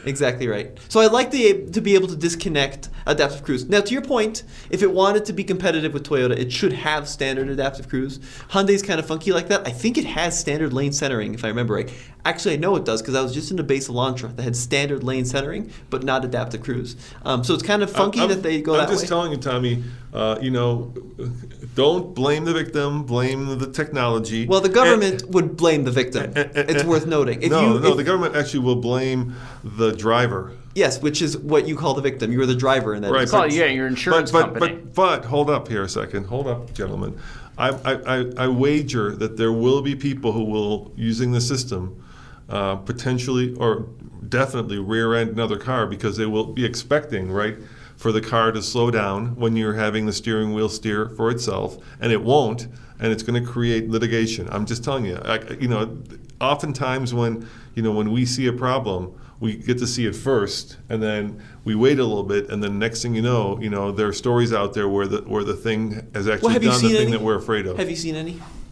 exactly right. So I'd like to be able to disconnect adaptive cruise. Now, to your point, if it wanted to be competitive with Toyota, it should have standard adaptive cruise. Hyundai's kind of funky like that. I think it has standard lane centering, if I remember right. Actually, I know it does because I was just in a base Elantra that had standard lane centering, but not adaptive cruise. So it's kind of funky that they go that way. I'm just telling you, Tommy, don't blame the victim, blame the technology. Well, the government would blame the victim. It's worth noting. The government actually will blame the driver. Yes, which is what you call the victim. You were the driver in that Right. instance. Your insurance company. But hold up here a second. Hold up, gentlemen. I wager that there will be people who will, using the system, potentially or definitely rear-end another car because they will be expecting, right, for the car to slow down when you're having the steering wheel steer for itself, and it won't, and it's going to create litigation. I'm just telling you. Oftentimes when we see a problem, we get to see it first, and then we wait a little bit, and then next thing you know, there are stories out there where the thing has actually done the thing that we're afraid of. Have you seen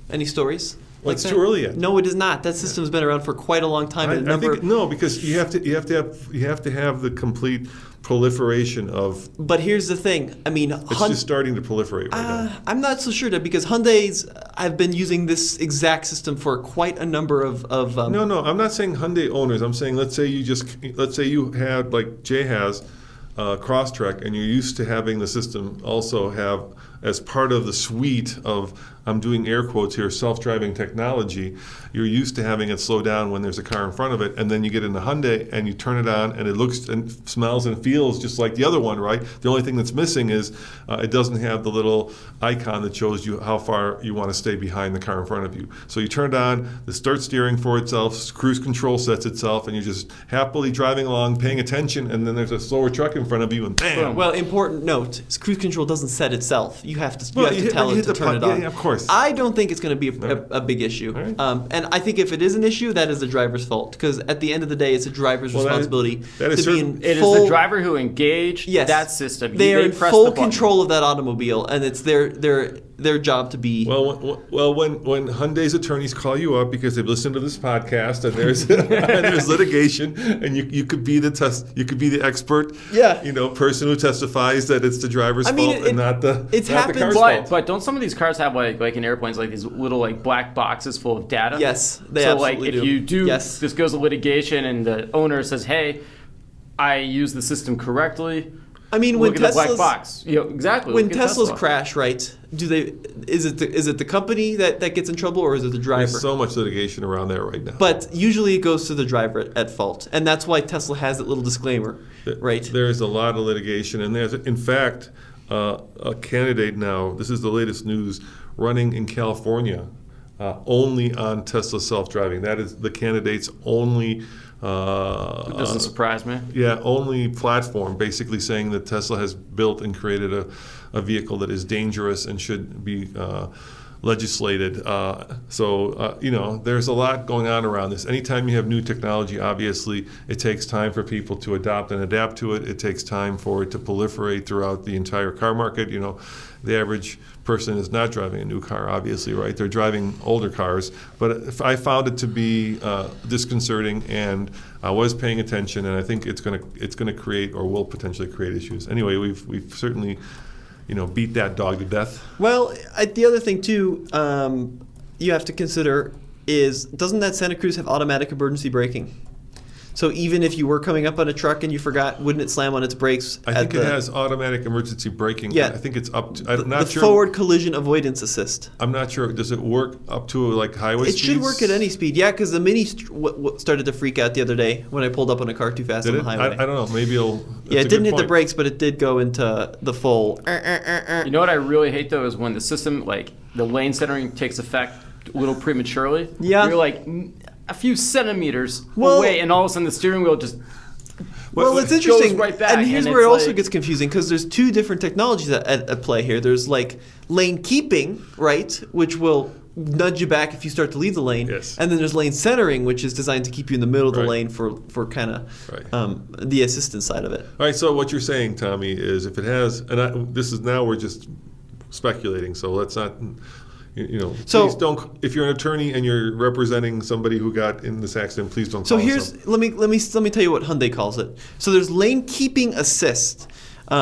any stories? Well, it's too early yet. No, it is not. That system's been around for quite a long time. I think no, because you have to have the complete proliferation of. But here's the thing. I mean, it's just starting to proliferate right now. I'm not so sure that because Hyundai's have been using this exact system for quite a number of. No, I'm not saying Hyundai owners. I'm saying let's say you had like Jay has Crosstrek, and you're used to having the system also have as part of the suite of, I'm doing air quotes here, self-driving technology. You're used to having it slow down when there's a car in front of it, and then you get in the Hyundai and you turn it on and it looks and smells and feels just like the other one, right? The only thing that's missing is it doesn't have the little icon that shows you how far you want to stay behind the car in front of you. So you turn it on, it starts steering for itself, cruise control sets itself, and you're just happily driving along, paying attention, and then there's a slower truck in front of you, and bam! Well, important note, cruise control doesn't set itself. You have to tell it to turn it on. Yeah, of course. I don't think it's going to be a big issue. Right. And I think if it is an issue, that is the driver's fault. Because at the end of the day, it's a driver's responsibility that is to be in It full, is the driver who engaged Yes. that system. They are in press full the button. control of that automobile, and it's their job to be. Well, when Hyundai's attorneys call you up because they've listened to this podcast and there's there's litigation, and you could be the expert, person who testifies that it's the driver's fault and not the car's fault. But don't some of these cars have like in airplanes like these little like black boxes full of data? Yes, they so absolutely like if do. you do Yes. this goes to litigation and the owner says, "Hey, I use the system correctly." I mean, Look when at the black Teslas box. Exactly. when Look at Teslas Tesla. crash, right? Is it the company that gets in trouble, or is it the driver? There's so much litigation around there right now. But usually it goes to the driver at fault, and that's why Tesla has that little disclaimer, right? There's a lot of litigation, and there's, in fact, a candidate now. This is the latest news, running in California, only on Tesla self-driving. That is the candidate's only. It doesn't surprise me. Yeah, only platform, basically saying that Tesla has built and created a vehicle that is dangerous and should be legislated. There's a lot going on around this. Anytime you have new technology, obviously, it takes time for people to adopt and adapt to it. It takes time for it to proliferate throughout the entire car market. The average person is not driving a new car, obviously, right? They're driving older cars. But I found it to be disconcerting, and I was paying attention, and I think it's going to create or will potentially create issues. Anyway, we've certainly beat that dog to death. Well, the other thing too you have to consider is, doesn't that Santa Cruz have automatic emergency braking? So even if you were coming up on a truck and you forgot, wouldn't it slam on its brakes? I think it has automatic emergency braking. Yeah. I think it's up to, I'm not the sure. Forward collision avoidance assist. I'm not sure. Does it work up to like highway It speeds? should work at any speed. Yeah, because the Mini started to freak out the other day when I pulled up on a car too fast on the highway. I don't know. Maybe it'll. Yeah, it didn't hit the brakes, but it did go into the full. You know what I really hate though is when the system, like the lane centering, takes effect a little prematurely. Yeah. You're like a few centimeters Well- away, and all of a sudden the steering wheel just Well, it's interesting, goes right back, and here's and where it it's also like- gets confusing, because there's two different technologies at play here. There's like lane keeping, right, which will nudge you back if you start to leave the lane, Yes. and then there's lane centering, which is designed to keep you in the middle of the Right. lane for kind of Right. the assistance side of it. All right. So what you're saying, Tommy, is if it has, now we're just speculating. So let's not. So- please don't. If you're an attorney and you're representing somebody who got in this accident, please don't. So call us here's up. let me tell you what Hyundai calls it. So there's lane keeping assist,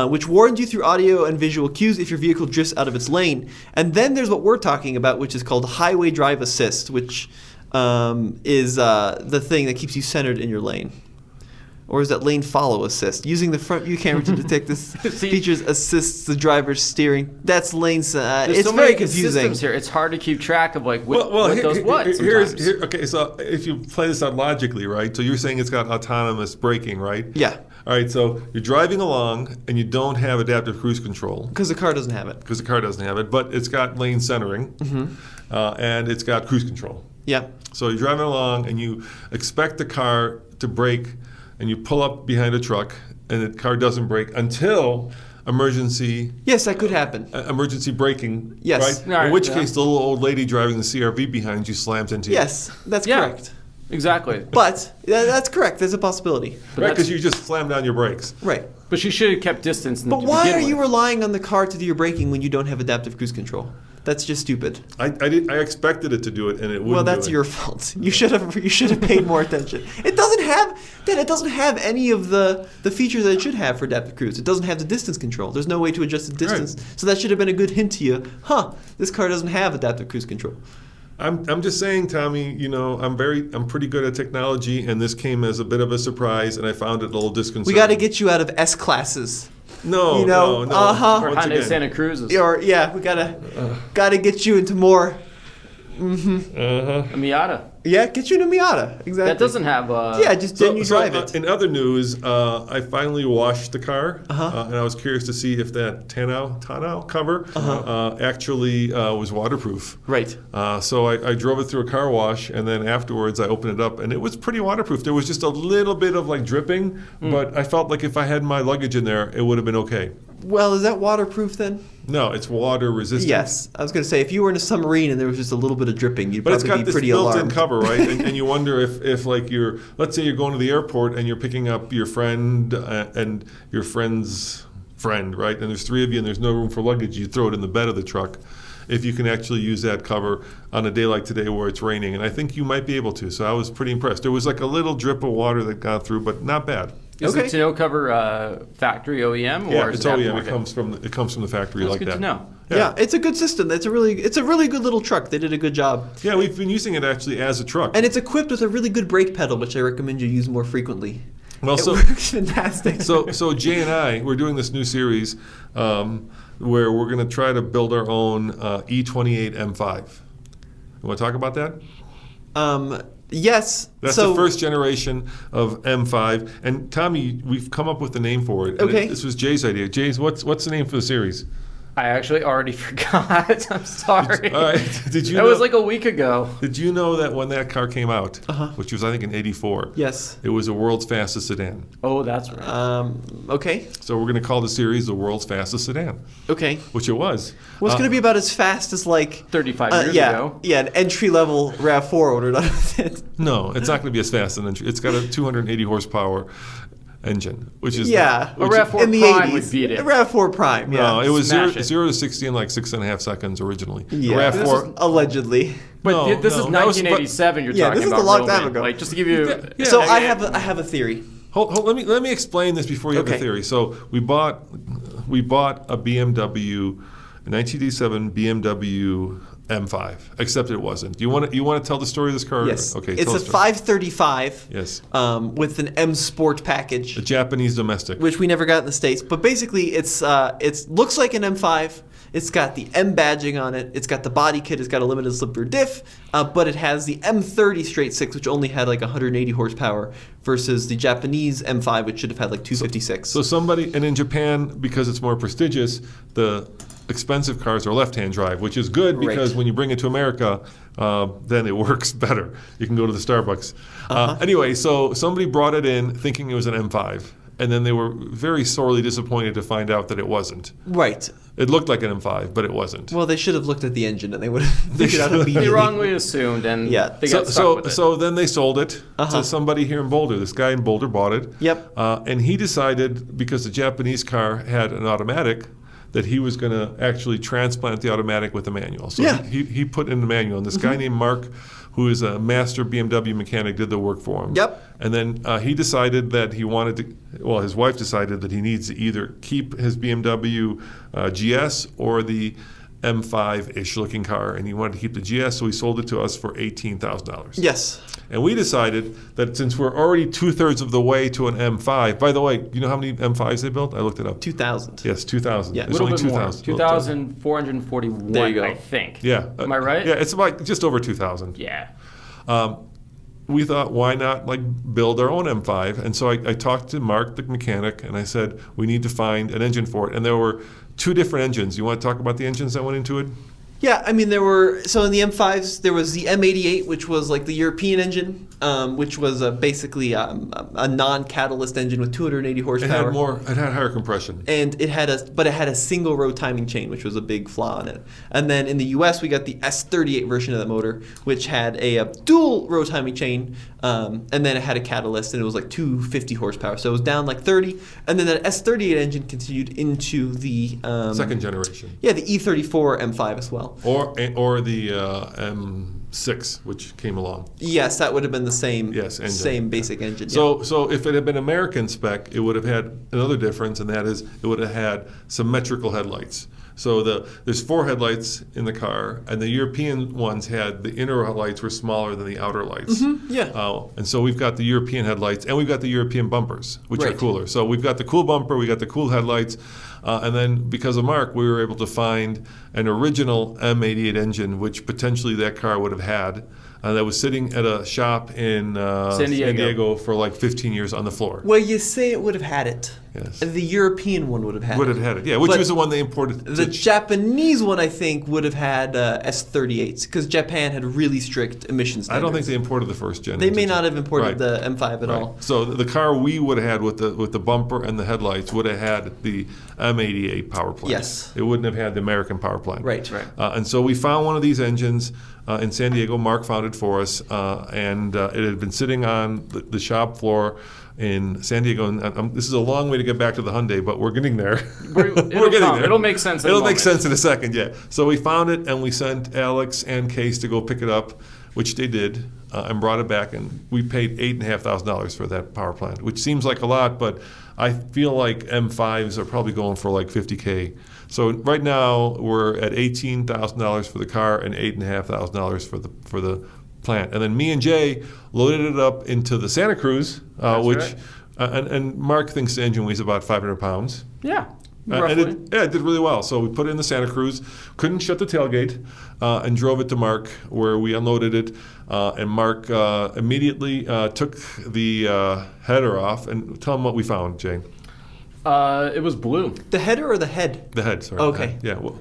which warns you through audio and visual cues if your vehicle drifts out of its lane. And then there's what we're talking about, which is called highway drive assist, which is the thing that keeps you centered in your lane. Or is that lane follow assist? Using the front view camera to detect this features assists the driver's steering. That's lane. There's It's so very many confusing. systems here. It's hard to keep track of like what here- does what. Here's sometimes. okay. So if you play this out logically, right? So you're saying it's got autonomous braking, right? Yeah, All right. So you're driving along and you don't have adaptive cruise control because the car doesn't have it. because the car doesn't have it, but it's got lane centering and it's got cruise control. Yeah. So you're driving along and you expect the car to brake, and you pull up behind a truck, and the car doesn't brake until emergency Yes, that could happen. emergency braking. Yes. Right? All right, In which yeah. case, the little old lady driving the CR-V behind you slams into you. Yes, that's Yeah. correct. Exactly. But that's correct. There's a possibility. Right, because you just slam down your brakes. Right. But she should have kept distance. But why are you relying on the car to do your braking when you don't have adaptive cruise control? That's just stupid. I expected it to do it, and it wouldn't. Well, that's do it. your fault. You should have paid more attention. It doesn't have any of the features that it should have for adaptive cruise. It doesn't have the distance control. There's no way to adjust the distance. Right. So that should have been a good hint to you. This car doesn't have adaptive cruise control. I'm just saying, Tommy. I'm pretty good at technology, and this came as a bit of a surprise, and I found it a little disconcerting. We got to get you out of S classes. No. No. Or Once Hyundai again. Santa Cruz. Or yeah, we gotta get you into more. A Miata. Yeah, get you into Miata. Exactly. That doesn't have. Yeah, just then you drive it. In other news, I finally washed the car, Uh-huh. and I was curious to see if that tonneau cover actually was waterproof. Right. So I drove it through a car wash, and then afterwards I opened it up, and it was pretty waterproof. There was just a little bit of like dripping, but I felt like if I had my luggage in there, it would have been okay. Well, is that waterproof then? No, it's water resistant. Yes. I was going to say, if you were in a submarine and there was just a little bit of dripping, you'd But it's probably got be this pretty built-in alarmed. cover, right? and you wonder if like let's say you're going to the airport and you're picking up your friend and your friend's friend, right? And there's three of you and there's no room for luggage. You throw it in the bed of the truck. If you can actually use that cover on a day like today where it's raining, and I think you might be able to. So I was pretty impressed. There was like a little drip of water that got through, but not bad. Is Okay. the tonneau cover factory OEM or Yeah, is it's it OEM. aftermarket? It comes from the factory That's like good that. to know. Yeah, it's a good system. It's a really good little truck. They did a good job. Yeah, we've been using it actually as a truck. And it's equipped with a really good brake pedal, which I recommend you use more frequently. Well, It so works fantastic. so Jay and I, we're doing this new series where we're going to try to build our own E28 M5. You want to talk about that? Yes. That's so, the first generation of M5. And Tommy, we've come up with the name for it. And Okay. This was Jay's idea. Jay's, what's the name for the series? I actually already forgot. I'm sorry. All right. Did you That know, was like a week ago. Did you know that when that car came out, which was I think in '84, Yes. it was the world's fastest sedan? Oh, that's right. Okay. So we're going to call the series the world's fastest sedan, Okay. which it was. Well, it's going to be about as fast as like 35 years yeah, ago. Yeah, an entry level RAV4 ordered on it. No, it's not going to be as fast as an entry. It's got a 280 horsepower engine, which is Yeah, A RAV4 in the Prime 80s. would beat it. A RAV4 Prime. Yeah. No, it was Smash it. 0 to 60 in like 6.5 seconds originally. Yeah. The This RAV4. was allegedly. But No, this is no, that was- 1987 you're Yeah, talking this is about. a long Roman. time ago. Like, just to give you... Yeah. So I have a theory. Hold, let me explain this before you have the Okay. theory. So we bought a BMW, a 1987 BMW M5, except it wasn't. You want to tell the story of this car? Yes. Okay. It's tell a the story. 535. Yes. With an M Sport package, A Japanese domestic. which we never got in the States. But basically, it's looks like an M5. It's got the M badging on it. It's got the body kit. It's got a limited slip rear diff. But it has the M30 straight six, which only had like 180 horsepower, versus the Japanese M5, which should have had like 256. So somebody, and in Japan, because it's more prestigious, the expensive cars are left-hand drive, which is good because Right. when you bring it to America, then it works better. You can go to the Starbucks. Anyway, so somebody brought it in thinking it was an M5, and then they were very sorely disappointed to find out that it wasn't. Right. It looked like an M5, but it wasn't. Well, they should have looked at the engine and they would have figured out should. immediately. They wrongly assumed, and Yeah. they got stuck with it. So then they sold it Uh-huh. to somebody here in Boulder. This guy in Boulder bought it. Yep. And he decided, because the Japanese car had an automatic, that he was going to actually transplant the automatic with a manual. So Yeah. he put in the manual. And this guy named Mark, who is a master BMW mechanic, did the work for him. Yep. And then he decided that he wanted to, well, his wife decided that he needs to either keep his BMW GS or the M5-ish looking car, and he wanted to keep the GS, so he sold it to us for $18,000. Yes. And we decided that since we're already 2/3 of the way to an M5, by the way, you know how many M5s they built? I looked it up. 2000. Yes, 2,000. Yeah. A There's little only bit more. 2,000. 2,441, There you go. I think. Yeah. Am I right? Yeah, it's about just over 2,000. Yeah. We thought, why not like build our own M5? And so I talked to Mark, the mechanic, and I said, we need to find an engine for it. And there were two different engines. You want to talk about the engines that went into it? Yeah, I mean, there were, so in the M5s, there was the M88, which was like the European engine, which was basically a non-catalyst engine with 280 It horsepower. had higher compression. And it had a single row timing chain, which was a big flaw on it. And then in the US, we got the S38 version of that motor, which had a dual row timing chain, and then it had a catalyst, and it was like 250 horsepower. So it was down like 30. And then that S38 engine continued into the Second generation. Yeah, the E34 M5 as well. Or the M6, which came along. Yes, that would have been the same. Yes, engine. Same basic engine. So if it had been American spec, it would have had another difference, and that is it would have had symmetrical headlights. So there's 4 headlights in the car, and the European ones had the inner headlights were smaller than the outer lights. Yeah. And so we've got the European headlights, and we've got the European bumpers, which are Right. cooler. So we've got the cool bumper, we got the cool headlights, and then because of Mark, we were able to find an original M88 engine, which potentially that car would have had. That was sitting at a shop in San Diego. for like 15 years on the floor. Well, you say it would have had it. Yes. The European one would have had Would it. have had it, yeah, which But was the one they imported. The Japanese one, I think, would have had S38s because Japan had really strict emission standards. I don't think they imported the first gen. They may engine. not have imported Right. the M5 at Right. all. So the car we would have had with the bumper and the headlights would have had the M88 power plant. Yes. It wouldn't have had the American power plant. Right. And so we found one of these engines in San Diego. Mark found it for us, and it had been sitting on the shop floor in San Diego. And this is a long way to get back to the Hyundai, but we're getting there. It'll getting come. there. It'll make sense in a It'll make moment. sense in a second, yeah. So we found it, and we sent Alex and Case to go pick it up, which they did, and brought it back. And we paid $8,500 for that power plant, which seems like a lot, but I feel like M5s are probably going for like $50K. So right now we're at $18,000 for the car and $8,500 for the plant. And then me and Jay loaded it up into the Santa Cruz, which right. and Mark thinks the engine weighs about 500 pounds. Yeah. And Roughly. it did really well. So we put it in the Santa Cruz, couldn't shut the tailgate, and drove it to Mark, where we unloaded it. And Mark immediately took the header off. And tell him what we found, Jay. It was blue. The header or the head? The head, sorry. Okay. The head. Yeah. Well,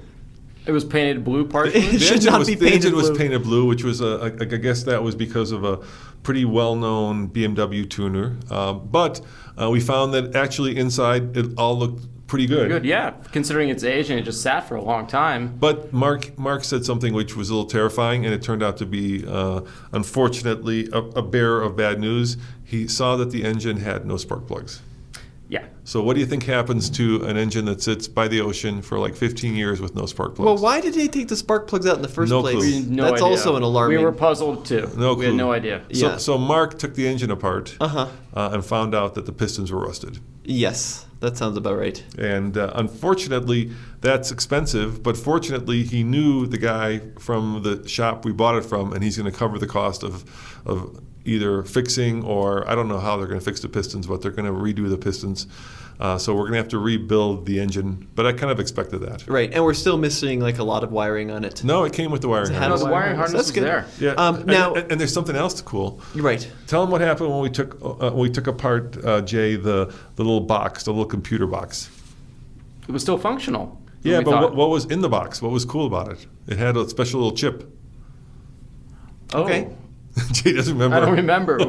It was painted blue partially. It should not be the painted engine was blue. painted blue, which was I guess that was because of a pretty well-known BMW tuner. But we found that actually inside it all looked pretty good. Good, yeah. Considering its age and it just sat for a long time. But Mark said something which was a little terrifying, and it turned out to be, unfortunately, a bearer of bad news. He saw that the engine had no spark plugs. Yeah. So what do you think happens to an engine that sits by the ocean for like 15 years with no spark plugs? Well, why did they take the spark plugs out in the first No place? clue. We had no That's idea. also an alarming. We were puzzled too. No We had clue. no idea. Yeah. So Mark took the engine apart Uh-huh. and found out that the pistons were rusted. Yes, that sounds about right. And unfortunately, that's expensive. But fortunately, he knew the guy from the shop we bought it from, and he's going to cover the cost of either fixing, or I don't know how they're going to fix the pistons, but they're going to redo the pistons. So we're going to have to rebuild the engine. But I kind of expected that. Right, and we're still missing like a lot of wiring on it. No, it came with the wiring It No, harness. the wiring harness That's was good. there. Yeah. Now- and there's something else cool. You're right. Tell them what happened when we took apart, Jay, the little box, the little computer box. It was still functional. Yeah, we but thought. what was in the box? What was cool about it? It had a special little chip. Oh, Okay. Jay doesn't remember. I don't remember.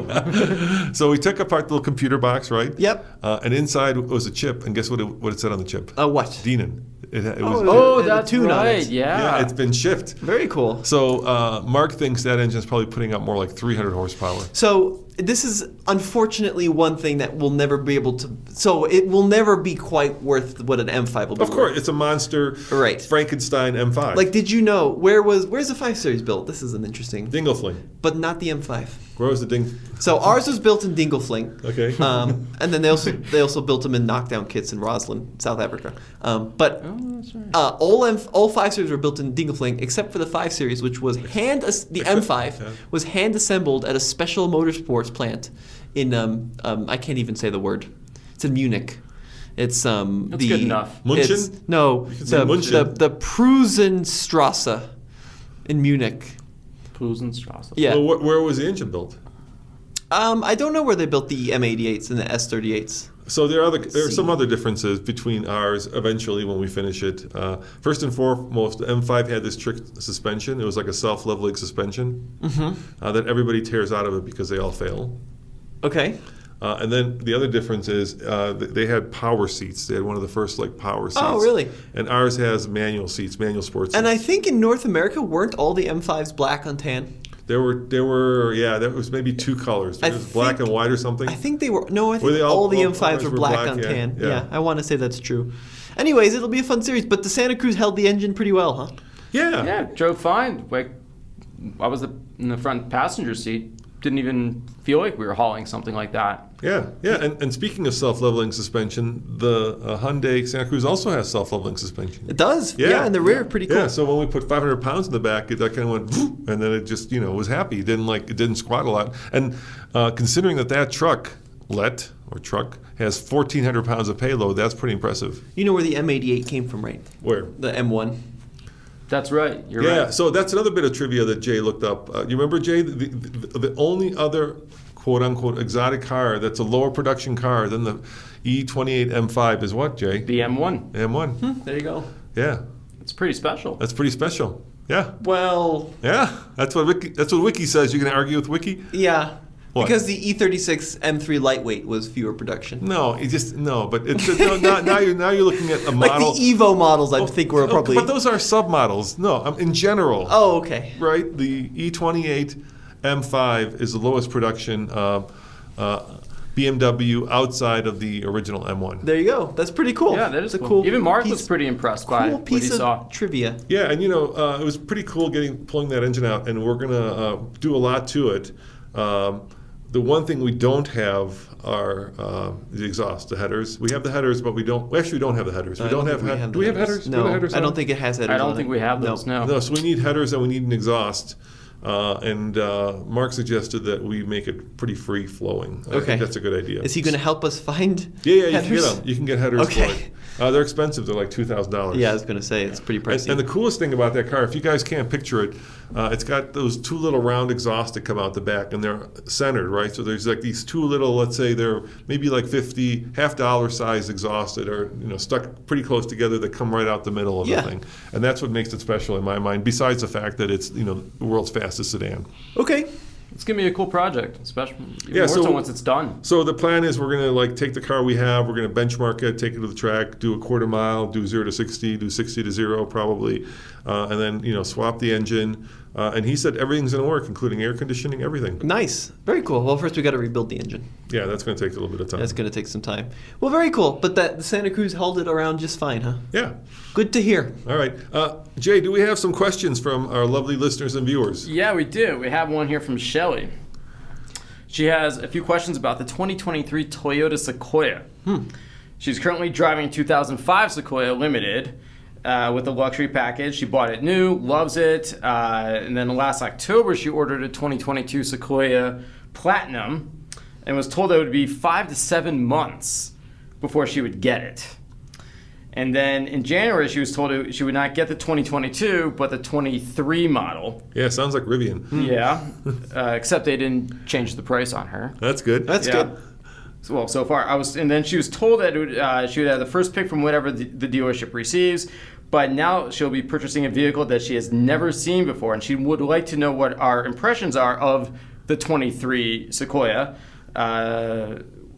So we took apart the little computer box, right? Yep. And inside was a chip, and guess what it said on the chip? What? Denon. It was. Oh, the that's tune on right. it. Yeah. It's been shipped. Very cool. So Mark thinks that engine's probably putting out more like 300 horsepower. So this is unfortunately one thing that we'll never be able to. So it will never be quite worth what an M5 will be. Of course, worth. it's a monster Right. Frankenstein M5. Like, did you know where's the 5 Series built? This is an interesting, Dinglefling. but not the M5. Where was the ding? So ours was built in Dinglefling. Okay. And then they also built them in knockdown kits in Roslyn, South Africa. But Oh, that's right. all 5 Series were built in Dinglefling except for the 5 Series, which was the M5 yeah. was hand assembled at a special motorsports plant in I can't even say the word. It's in Munich. It's That's good enough. München? No, You can say München. the Prusenstrasse in Munich. Pusenstrasse. Yeah. Well, where was the engine built? I don't know where they built the M88s and the S38s. So there are some other differences between ours eventually when we finish it. First and foremost, the M5 had this trick suspension. It was like a self-leveling suspension that everybody tears out of it because they all fail. Okay. And then the other difference is they had power seats. They had one of the first power seats. Oh, really? And ours has manual seats, manual sports seats. And I think in North America, weren't all the M5s black on tan? There was maybe 2 colors. There was black and white or something. I think they were. No, I Were think they all the all M5s were black on yeah, tan. yeah. Yeah, I want to say that's true. Anyways, it'll be a fun series, but the Santa Cruz held the engine pretty well, huh? Yeah. Yeah, drove fine. Like, I was in the front passenger seat. Didn't even feel like we were hauling something like that. Yeah. And speaking of self-leveling suspension, the Hyundai Santa Cruz also has self-leveling suspension. It does. Yeah, in the rear, pretty cool. Yeah, so when we put 500 pounds in the back, that kind of went, "Vroom," and then it just, was happy. It didn't squat a lot. And considering that truck has 1,400 pounds of payload, that's pretty impressive. You know where the M88 came from, right? Where? The M1. That's right. You're Yeah, right. so that's another bit of trivia that Jay looked up. You remember, Jay, the only other quote-unquote exotic car that's a lower production car than the E28 M5 is what, Jay? The M1. M1. There you go. Yeah, It's pretty special. that's pretty special. Yeah, Well, yeah. That's what Wiki says. You can argue with Wiki? yeah. What? Because the E36 M3 lightweight was fewer production. No, but it's now you're looking at a Like model. the Evo models, I think were probably. But those are submodels. No, in general. Oh, okay. Right? The E28 M5 is the lowest production BMW outside of the original M1. There you go. That's pretty cool. Yeah, that is It's a cool. Even Mark piece, was pretty impressed by cool what he piece saw. of trivia. Yeah, and it was pretty cool pulling that engine out, and we're gonna do a lot to it. The one thing we don't have are the exhaust, the headers. We have the headers, but we don't have the headers. We don't have. Do we have headers? Do we No, have headers I on? don't think it has headers. I don't on think it. we have those, no. No, so we need headers and we need an exhaust. And Mark suggested that we make it pretty free flowing. I Okay. think that's a good idea. Is he going to help us find? Yeah, you headers? can get them. You can get headers Okay. for it. They're expensive. They're like $2,000. Yeah, I was going to say it's pretty pricey. And the coolest thing about that car, if you guys can't picture it, It's got those two little round exhausts that come out the back, and they're centered, right? So there's like these two little, let's say they're maybe like $50 size exhausts that are stuck pretty close together that come right out the middle of the thing. And that's what makes it special in my mind, besides the fact that it's the world's fastest sedan. Okay. It's going to be a cool project, especially Yeah, more so so once it's done. So the plan is we're going to take the car we have, we're going to benchmark it, take it to the track, do a quarter mile, do 0 to 60, do 60 to 0 probably, and then swap the engine. And he said everything's going to work, including air conditioning, everything. Nice. Very cool. Well, first we got to rebuild the engine. Yeah, that's going to take a little bit of time. That's going to take some time. Well, very cool. But the Santa Cruz held it around just fine, huh? Yeah. Good to hear. All right. Jay, do we have some questions from our lovely listeners and viewers? Yeah, we do. We have one here from Shelly. She has a few questions about the 2023 Toyota Sequoia. She's currently driving a 2005 Sequoia Limited with a luxury package. She bought it new, loves it, and then last October she ordered a 2022 Sequoia Platinum and was told it would be 5 to 7 months before she would get it. And then in January, she was told she would not get the 2022, but the 23 model. Yeah, sounds like Rivian. Yeah, except they didn't change the price on her. That's good. That's good. Well, so far, and then she was told that she would have the first pick from whatever the dealership receives, but now she'll be purchasing a vehicle that she has never seen before, and she would like to know what our impressions are of the 23 Sequoia.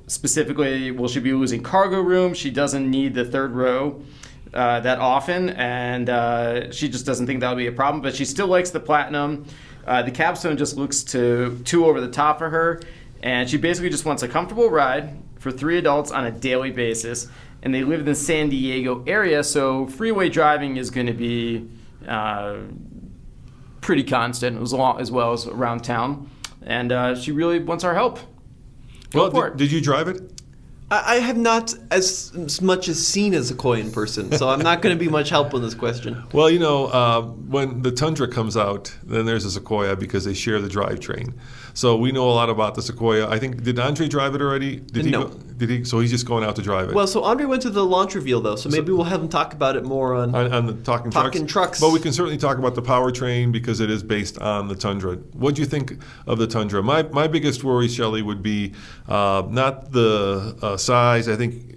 Specifically, will she be losing cargo room? She doesn't need the third row that often, and she just doesn't think that'll be a problem. But she still likes the Platinum. The capstone just looks too over the top for her, and she basically just wants a comfortable ride for 3 adults on a daily basis. And they live in the San Diego area, so freeway driving is going to be pretty constant as well as around town. And she really wants our help. Well, did you drive it? I have not as much as seen a Sequoia in person, so I'm not going to be much help on this question. Well, when the Tundra comes out, then there's a Sequoia because they share the drivetrain. So we know a lot about the Sequoia. I think, did Andre drive it already? No. Did he? So he's just going out to drive it. Well, so Andre went to the launch reveal, though, so maybe we'll have him talk about it more on the Talking Trucks. But we can certainly talk about the powertrain because it is based on the Tundra. What do you think of the Tundra? My biggest worry, Shelley, would be not the size. I think,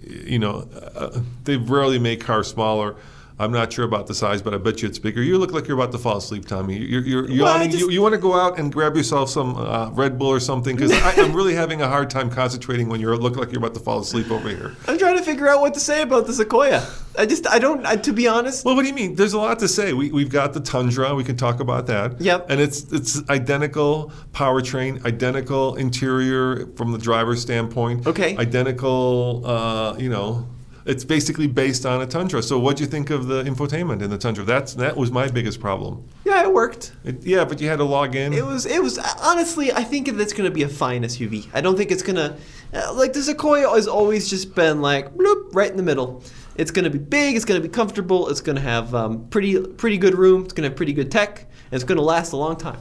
they rarely make cars smaller. I'm not sure about the size, but I bet you it's bigger. You look like you're about to fall asleep, Tommy. You want to go out and grab yourself some Red Bull or something? Because I'm really having a hard time concentrating when you look like you're about to fall asleep over here. I'm trying to figure out what to say about the Sequoia. To be honest. Well, what do you mean? There's a lot to say. We've got the Tundra. We can talk about that. Yep. And it's identical powertrain, identical interior from the driver's standpoint. Okay. Identical, It's basically based on a Tundra. So what do you think of the infotainment in the Tundra? That was my biggest problem. Yeah, it worked. But you had to log in. It was honestly, I think it's going to be a fine SUV. I don't think it's going to, the Sequoia has always just been like, bloop, right in the middle. It's going to be big, it's going to be comfortable, it's going to have pretty good room, it's going to have pretty good tech, and it's going to last a long time.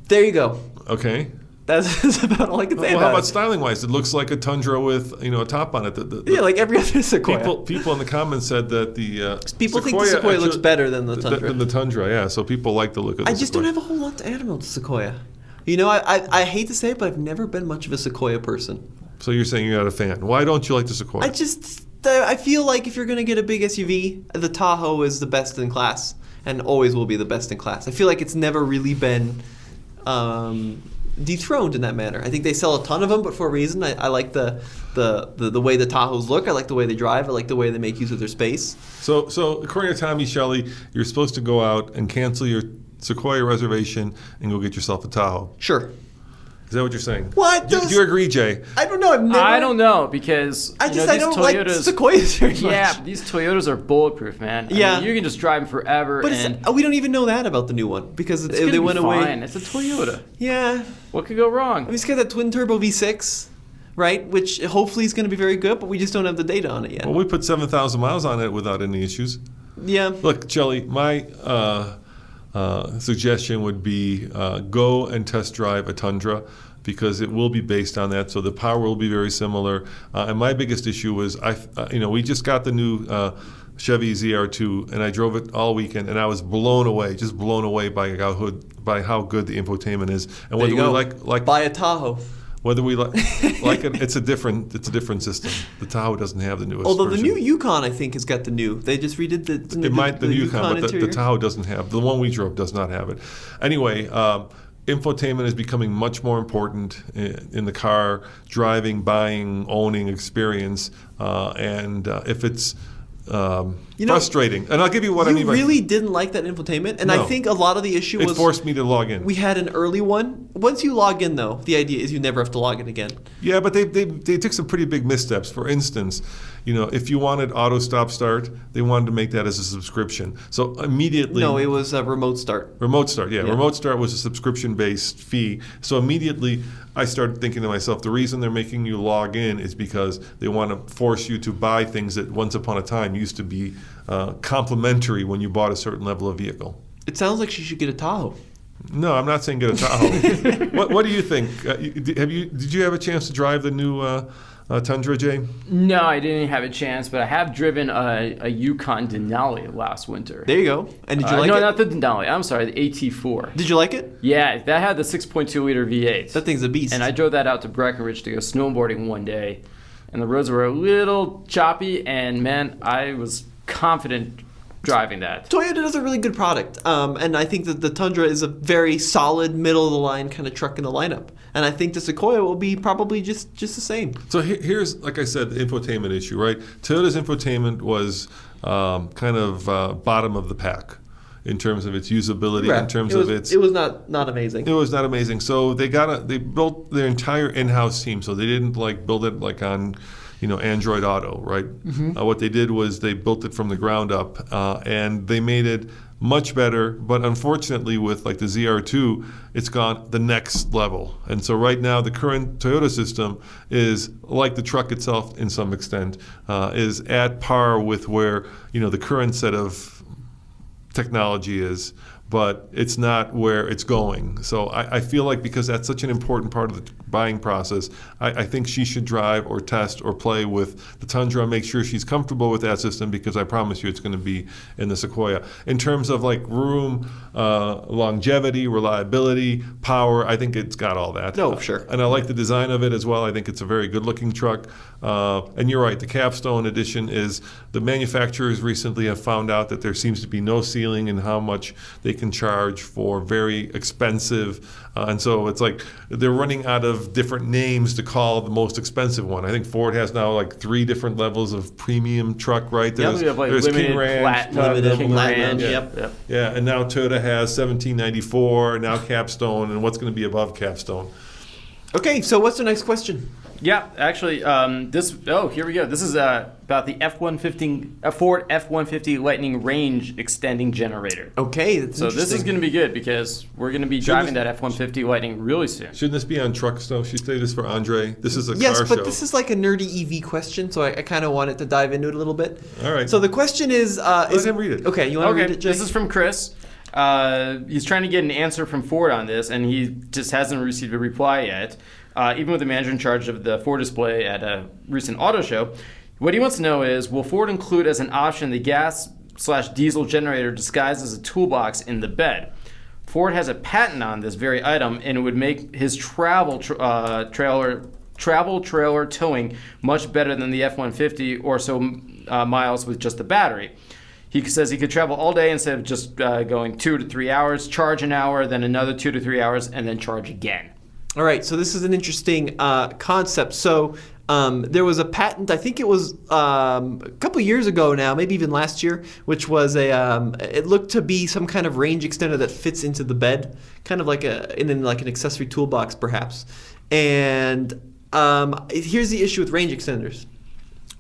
There you go. Okay. That's about all I can say about it. Well, how about styling-wise? It looks like a Tundra with a top on it. Yeah, like every other Sequoia. People in the comments said that the people think the Sequoia looks better than the Tundra. Than the Tundra, yeah. So people like the look of the Sequoia. I just don't have a whole lot to add about the Sequoia. I hate to say it, but I've never been much of a Sequoia person. So you're saying you're not a fan. Why don't you like the Sequoia? I feel like if you're going to get a big SUV, the Tahoe is the best in class and always will be the best in class. I feel like it's never really been dethroned in that manner. I think they sell a ton of them, but for a reason. I like the way the Tahoes look. I like the way they drive. I like the way they make use of their space. So according to Tommy Shelley, you're supposed to go out and cancel your Sequoia reservation and go get yourself a Tahoe. Sure. Is that what you're saying? What? Do you agree, Jay? I don't know. I don't know because I don't Toyotas, like Sequoias very much. Yeah, these Toyotas are bulletproof, man. I mean, you can just drive them forever. But we don't even know that about the new one because they went away. It's a Toyota. Yeah. What could go wrong? I mean, it's got that twin turbo V6, right? Which hopefully is going to be very good, but we just don't have the data on it yet. Well, we put 7,000 miles on it without any issues. Yeah. Look, Shelley, my suggestion would be go and test drive a Tundra, because it will be based on that, so the power will be very similar. And my biggest issue was, we just got the new Chevy ZR2, and I drove it all weekend, and I was blown away by how good the infotainment is. And whether we like buy a Tahoe. Whether we like it, it's a different system. The Tahoe doesn't have the newest. Although version. the new Yukon, I think, has got the new. They just redid the Yukon, but the interior. Tahoe doesn't have. The one we drove does not have it. Anyway, infotainment is becoming much more important in the car driving, buying, owning experience, and if it's frustrating. And I'll give you what I mean by... You really didn't like that infotainment? And No. I think a lot of the issue was... It forced me to log in. We had an early one. Once you log in, though, the idea is you never have to log in again. Yeah, but they took some pretty big missteps. For instance, if you wanted auto stop start, they wanted to make that as a subscription. So immediately... No, it was a remote start. Remote start, yeah. Remote start was a subscription-based fee. So immediately I started thinking to myself, the reason they're making you log in is because they want to force you to buy things that once upon a time used to be complimentary when you bought a certain level of vehicle. It sounds like she should get a Tahoe. No, I'm not saying get a Tahoe. What do you think? Did you have a chance to drive the new Tundra, Jay? No, I didn't have a chance, but I have driven a Yukon Denali last winter. There you go. And did you like it? No, not the Denali. I'm sorry, the AT4. Did you like it? Yeah, that had the 6.2 liter V8. That thing's a beast. And I drove that out to Breckenridge to go snowboarding one day, and the roads were a little choppy, and man, I was confident driving that. Toyota does a really good product, and I think that the Tundra is a very solid, middle-of-the-line kind of truck in the lineup. And I think the Sequoia will be probably just the same. So here's, like I said, the infotainment issue, right? Toyota's infotainment was kind of bottom of the pack in terms of its usability, Right. in terms It of was, its... It was not amazing. It was not amazing. So they built their entire in-house team. So they didn't build it on Android Auto, right? Mm-hmm. What they did was they built it from the ground up, and they made it much better. But unfortunately, with the ZR2, it's gone the next level. And so right now, the current Toyota system is like the truck itself, in some extent, is at par with where the current set of technology is. But it's not where it's going. So I feel like because that's such an important part of the buying process, I think she should drive or test or play with the Tundra and make sure she's comfortable with that system, because I promise you it's going to be in the Sequoia. In terms of room, longevity, reliability, power, I think it's got all that. No, sure. And I like the design of it as well. I think it's a very good looking truck. And you're right, the Capstone edition is, the manufacturers recently have found out that there seems to be no ceiling in how much they can charge for very expensive, and so it's they're running out of different names to call the most expensive one. I think Ford has now 3 different levels of premium truck, right? There's King Ranch, Limited, Ranch. Yep. Yeah, and now Toyota has 1794, now Capstone, and what's going to be above Capstone? Okay, so what's the next question? Yeah, actually, here we go. This is about the Ford F-150 Lightning range extending generator. Okay, that's So this is going to be good because we're going to be driving that F-150 Lightning really soon. Shouldn't this be on trucks, though? Should say this for Andre. This is a car Yes, show. but this is a nerdy EV question, so I kind of wanted to dive into it a little bit. All right. So the question is... Let him read it. Okay, you want to read it, Jay? This is from Chris. He's trying to get an answer from Ford on this, and he just hasn't received a reply yet. Even with the manager in charge of the Ford display at a recent auto show, what he wants to know is, will Ford include as an option the gas/diesel generator disguised as a toolbox in the bed? Ford has a patent on this very item, and it would make his travel trailer towing much better than the F-150 or so miles with just the battery. He says he could travel all day instead of just going 2 to 3 hours, charge an hour, then another 2 to 3 hours, and then charge again. All right, so this is an interesting concept. So there was a patent, I think it was a couple years ago now, maybe even last year, which was it looked to be some kind of range extender that fits into the bed, kind of like an accessory toolbox perhaps. And here's the issue with range extenders.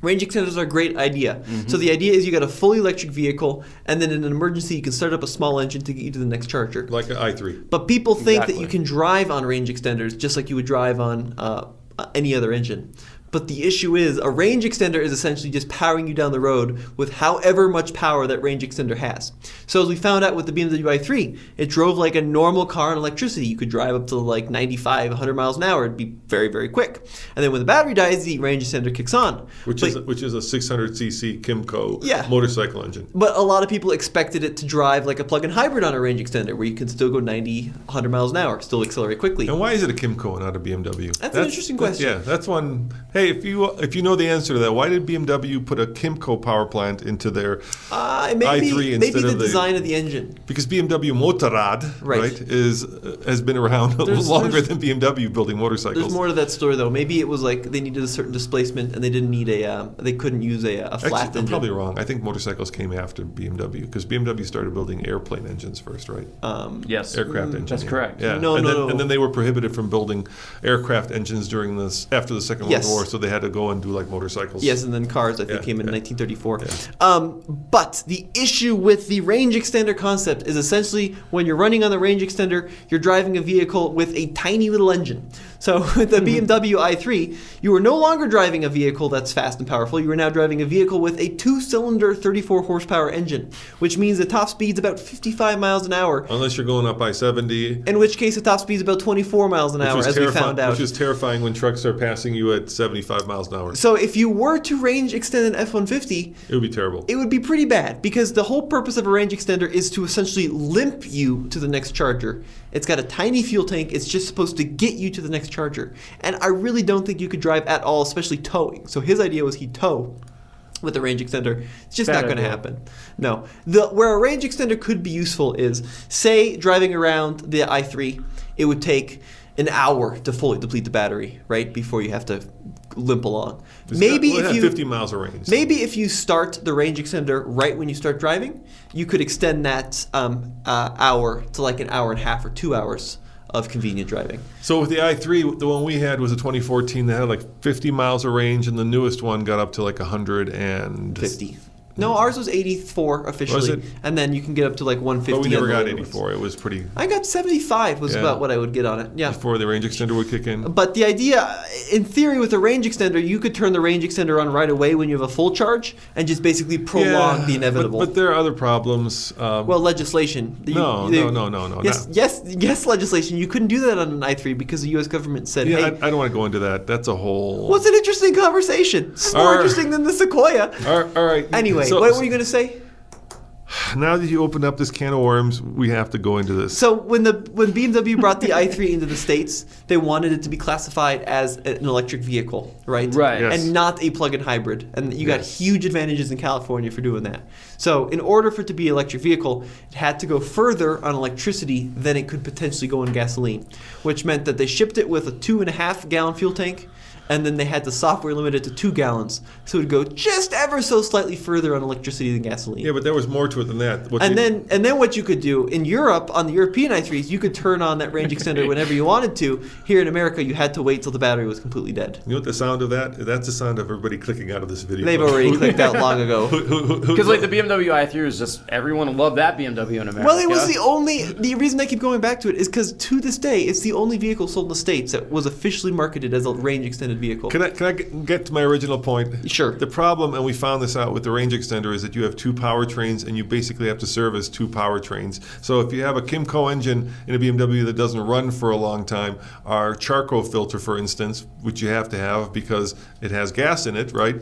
Range extenders are a great idea. Mm-hmm. So the idea is you got a fully electric vehicle, and then in an emergency you can start up a small engine to get you to the next charger. Like an i3. But people think that you can drive on range extenders just like you would drive on any other engine. But the issue is a range extender is essentially just powering you down the road with however much power that range extender has. So as we found out with the BMW i3, it drove like a normal car on electricity. You could drive up to like 95, 100 miles an hour. It'd be very, very quick. And then when the battery dies, the range extender kicks on. Which is a 600cc Kymco motorcycle engine. But a lot of people expected it to drive like a plug-in hybrid on a range extender where you can still go 90, 100 miles an hour, still accelerate quickly. And why is it a Kymco and not a BMW? That's an interesting question. Yeah, that's one. Hey, if you know the answer to that, why did BMW put a Kymco power plant into their i3 instead maybe the of design of the engine? Because BMW Motorrad, right, has been around longer than BMW building motorcycles. There's more to that story though. Maybe it was like they needed a certain displacement and they didn't need they couldn't use a flat engine. I'm probably wrong. I think motorcycles came after BMW because BMW started building airplane engines first, right? Yes, aircraft engines. That's correct. Yeah. No. And then they were prohibited from building aircraft engines after the Second World War, so they had to go and do like motorcycles. Yes, and then cars, I think, came in 1934. Yeah. But the issue with the range extender concept is essentially when you're running on the range extender, you're driving a vehicle with a tiny little engine. So with the BMW i3, you are no longer driving a vehicle that's fast and powerful. You are now driving a vehicle with a 2-cylinder 34 horsepower engine, which means the top speed's about 55 miles an hour. Unless you're going up I-70. In which case the top speed's about 24 miles an hour, as we found out. Which is terrifying when trucks are passing you at 75 miles an hour. So if you were to range extend an F-150, it would be terrible. It would be pretty bad because the whole purpose of a range extender is to essentially limp you to the next charger. It's got a tiny fuel tank. It's just supposed to get you to the next charger. And I really don't think you could drive at all, especially towing. So his idea was he'd tow with a range extender. It's just not going to happen. No. Where a range extender could be useful is, say, driving around the i3, it would take an hour to fully deplete the battery, right, before you have to limp along. Maybe if you 50 miles of range. Maybe if you start the range extender right when you start driving, you could extend that hour to like an hour and a half or 2 hours of convenient driving. So with the i3, the one we had was a 2014 that had like 50 miles of range, and the newest one got up to like 150. No, ours was 84 officially. Was it? And then you can get up to like 150. But we never got 84. It was pretty... I got 75 was about what I would get on it. Yeah. Before the range extender would kick in. But the idea, in theory, with a range extender, you could turn the range extender on right away when you have a full charge and just basically prolong the inevitable. But there are other problems. Well, legislation. No. Yes, legislation. You couldn't do that on an i3 because the U.S. government said, hey... I don't want to go into that. That's a whole... Well, it's an interesting conversation. It's more interesting than the Sequoia. All right. Anyway, what were you going to say? Now that you opened up this can of worms, we have to go into this. So when BMW brought the i3 into the States, they wanted it to be classified as an electric vehicle, right? Right. Yes. And not a plug-in hybrid. And you got huge advantages in California for doing that. So in order for it to be an electric vehicle, it had to go further on electricity than it could potentially go on gasoline, which meant that they shipped it with a 2.5-gallon fuel tank. And then they had the software limit it to 2 gallons. So it would go just ever so slightly further on electricity than gasoline. Yeah, but there was more to it than that. And then what you could do, in Europe, on the European i3s, you could turn on that range extender whenever you wanted to. Here in America, you had to wait till the battery was completely dead. You know what the sound of that? That's the sound of everybody clicking out of this video. They've already clicked out long ago. Because like the BMW i3 was just, everyone loved that BMW in America. Well, it was the reason I keep going back to it is because to this day, it's the only vehicle sold in the States that was officially marketed as a range extended vehicle. Can I get to my original point? Sure. The problem, and we found this out with the range extender, is that you have 2 powertrains and you basically have to service 2 powertrains. So if you have a Kymco engine in a BMW that doesn't run for a long time, our charcoal filter, for instance, which you have to have because it has gas in it, right,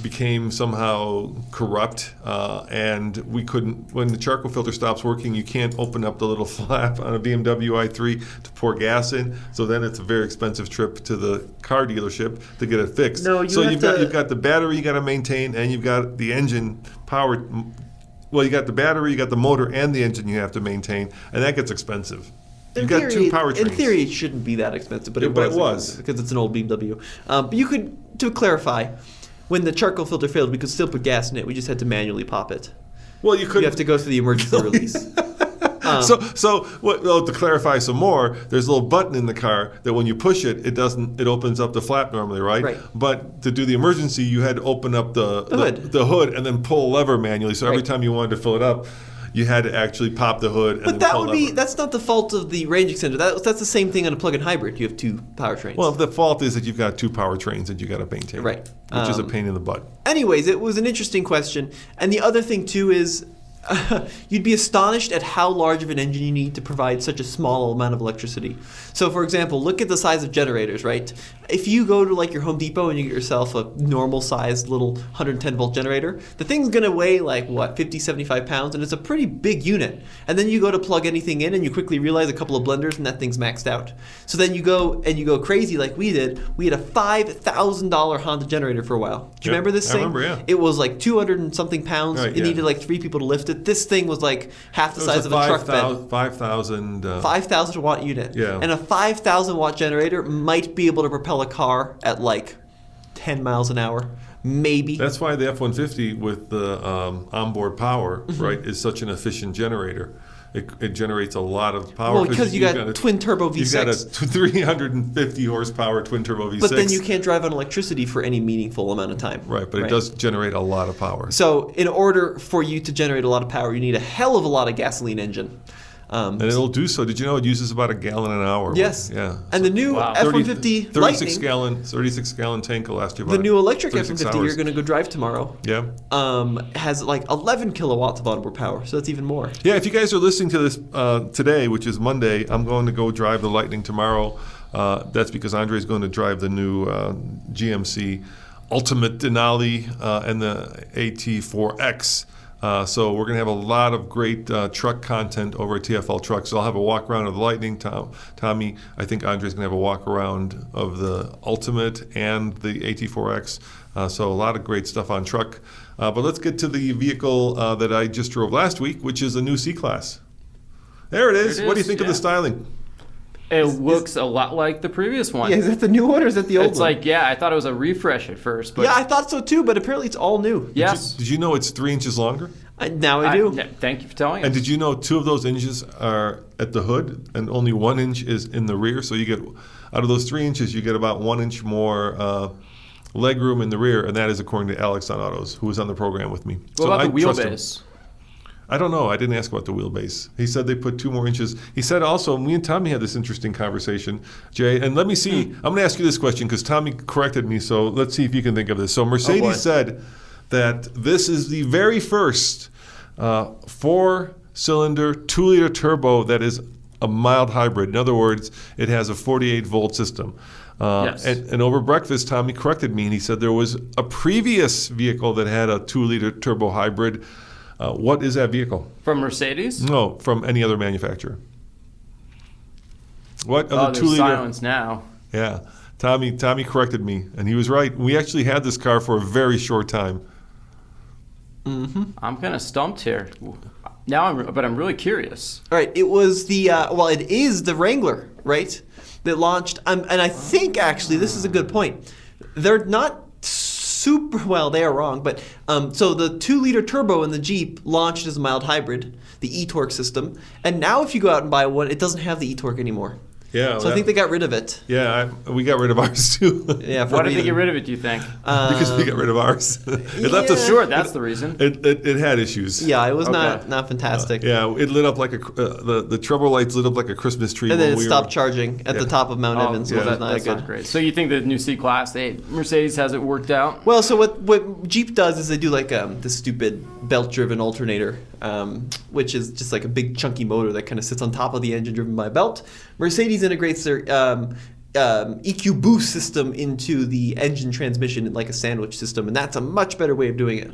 became somehow corrupt, and we couldn't, when the charcoal filter stops working, you can't open up the little flap on a BMW i3 to pour gas in, so then it's a very expensive trip to the car dealership to get it fixed. No, you've got the battery you got to maintain, and you've got the engine power. Well, you got the battery, you got the motor, and the engine you have to maintain, and that gets expensive. You've got 2 powertrains. In theory, it shouldn't be that expensive, but it was because it's an old BMW. But you could, to clarify, when the charcoal filter failed, we could still put gas in it. We just had to manually pop it. Well, you have to go through the emergency release. To clarify some more, there's a little button in the car that when you push it, it opens up the flap normally, right? Right. But to do the emergency, you had to open up the hood and then pull a lever manually. So every time you wanted to fill it up, you had to actually pop the hood and But then that pull would be lever. that's not the fault of the range extender. That's the same thing on a plug-in hybrid. You have two powertrains. Well, the fault is that you've got two powertrains that you got to maintain. Right. Which is a pain in the butt. Anyways, it was an interesting question. And the other thing, too, is you'd be astonished at how large of an engine you need to provide such a small amount of electricity. So, for example, look at the size of generators, right? If you go to like your Home Depot and you get yourself a normal-sized little 110-volt generator, the thing's going to weigh like, 50, 75 pounds, and it's a pretty big unit. And then you go to plug anything in and you quickly realize a couple of blenders and that thing's maxed out. So then you go crazy like we did. We had a $5,000 Honda generator for a while. Do you remember this thing? I remember, yeah. It was like 200 and something pounds. Right, It yeah. needed like 3 people to lift it. This thing was like half the It was size of a truck bed. 5,000. 5,000 watt unit. Yeah. And a 5,000 watt generator might be able to propel a car at like 10 miles an hour. Maybe. That's why the F-150 with the onboard power, Mm-hmm. right, is such an efficient generator. It generates a lot of power. Well, because you got twin turbo V6. You've got a 350 horsepower twin turbo V6. But then you can't drive on electricity for any meaningful amount of time. Right, but it does generate a lot of power. So in order for you to generate a lot of power, you need a hell of a lot of gasoline engine. And it'll do so. Did you know it uses about a gallon an hour? Yes. Yeah. And the new Wow. F-150 Lightning, 36 gallon tank will last you about the new electric 36 F-150 hours. you're going to go drive tomorrow, Yeah. has like 11 kilowatts of onboard power. So that's even more. Yeah, if you guys are listening to this today, which is Monday, I'm going to go drive the Lightning tomorrow. That's because Andre is going to drive the new GMC Ultimate Denali and the AT4X. So we're going to have a lot of great truck content over at TFL Trucks. So I'll have a walk around of the Lightning. Tommy, I think Andre's going to have a walk around of the Ultimate and the AT4X. So a lot of great stuff on truck. But let's get to the vehicle that I just drove last week, which is a new C-Class. There it is. There it What do you is, think of the yeah. styling? It looks a lot like the previous one. Yeah, is that the new one or is that the old It's one? like, I thought it was a refresh at first, but Yeah, I thought so too, but apparently it's all new. yes. Did you know it's 3 inches longer? Now I do. Yeah, thank you for telling And us. did you know 2 of those inches are at the hood and only 1 inch is in the rear? So you get, out of those 3 inches, you get about 1 inch more leg room in the rear, and that is according to Alex on Autos, who was on the program with me. What about I the trust him. wheelbase? I don't know. I didn't ask about the wheelbase. He said they put 2 more inches. He said also, me and Tommy had this interesting conversation, Jay, and let me see. I'm going to ask you this question because Tommy corrected me, so let's see if you can think of this. So boy. Mercedes said that this is the very first 4-cylinder, 2-liter turbo that is a mild hybrid. In other words, it has a 48-volt system. Yes. And over breakfast, Tommy corrected me, and he said there was a previous vehicle that had a 2-liter turbo hybrid. What is that vehicle? From Mercedes? No, from any other manufacturer. What Oh, other there's 2-liter? silence now. Yeah, Tommy corrected me, and he was right. We actually had this car for a very short time. I'm kind of stumped here. Now I'm really curious. All right, it was the it is the Wrangler, right? That launched, and I think actually this is a good point. They're not super well. They are wrong, but so the 2-liter turbo in the Jeep launched as a mild hybrid, the e-torque system, and now if you go out and buy one, it doesn't have the e-torque anymore. Yeah, So I think they got rid of it. we got rid of ours too. Yeah, for Why a did they reason. get rid of it, do you think? Because we got rid of ours. It left us. Sure, that's the reason. It had issues. Yeah, it was Okay. not fantastic. Yeah, it lit up like the trouble lights lit up like a Christmas tree. And then when it we stopped were, charging at Yeah. the top of Mount Oh, Evans, well, which was not that's good. not great. So you think the new C-Class, Mercedes has it worked out? Well, so what Jeep does is they do like this stupid belt-driven alternator, which is just like a big chunky motor that kind of sits on top of the engine driven by a belt. Mercedes integrates their EQ boost system into the engine transmission like a sandwich system, and that's a much better way of doing it.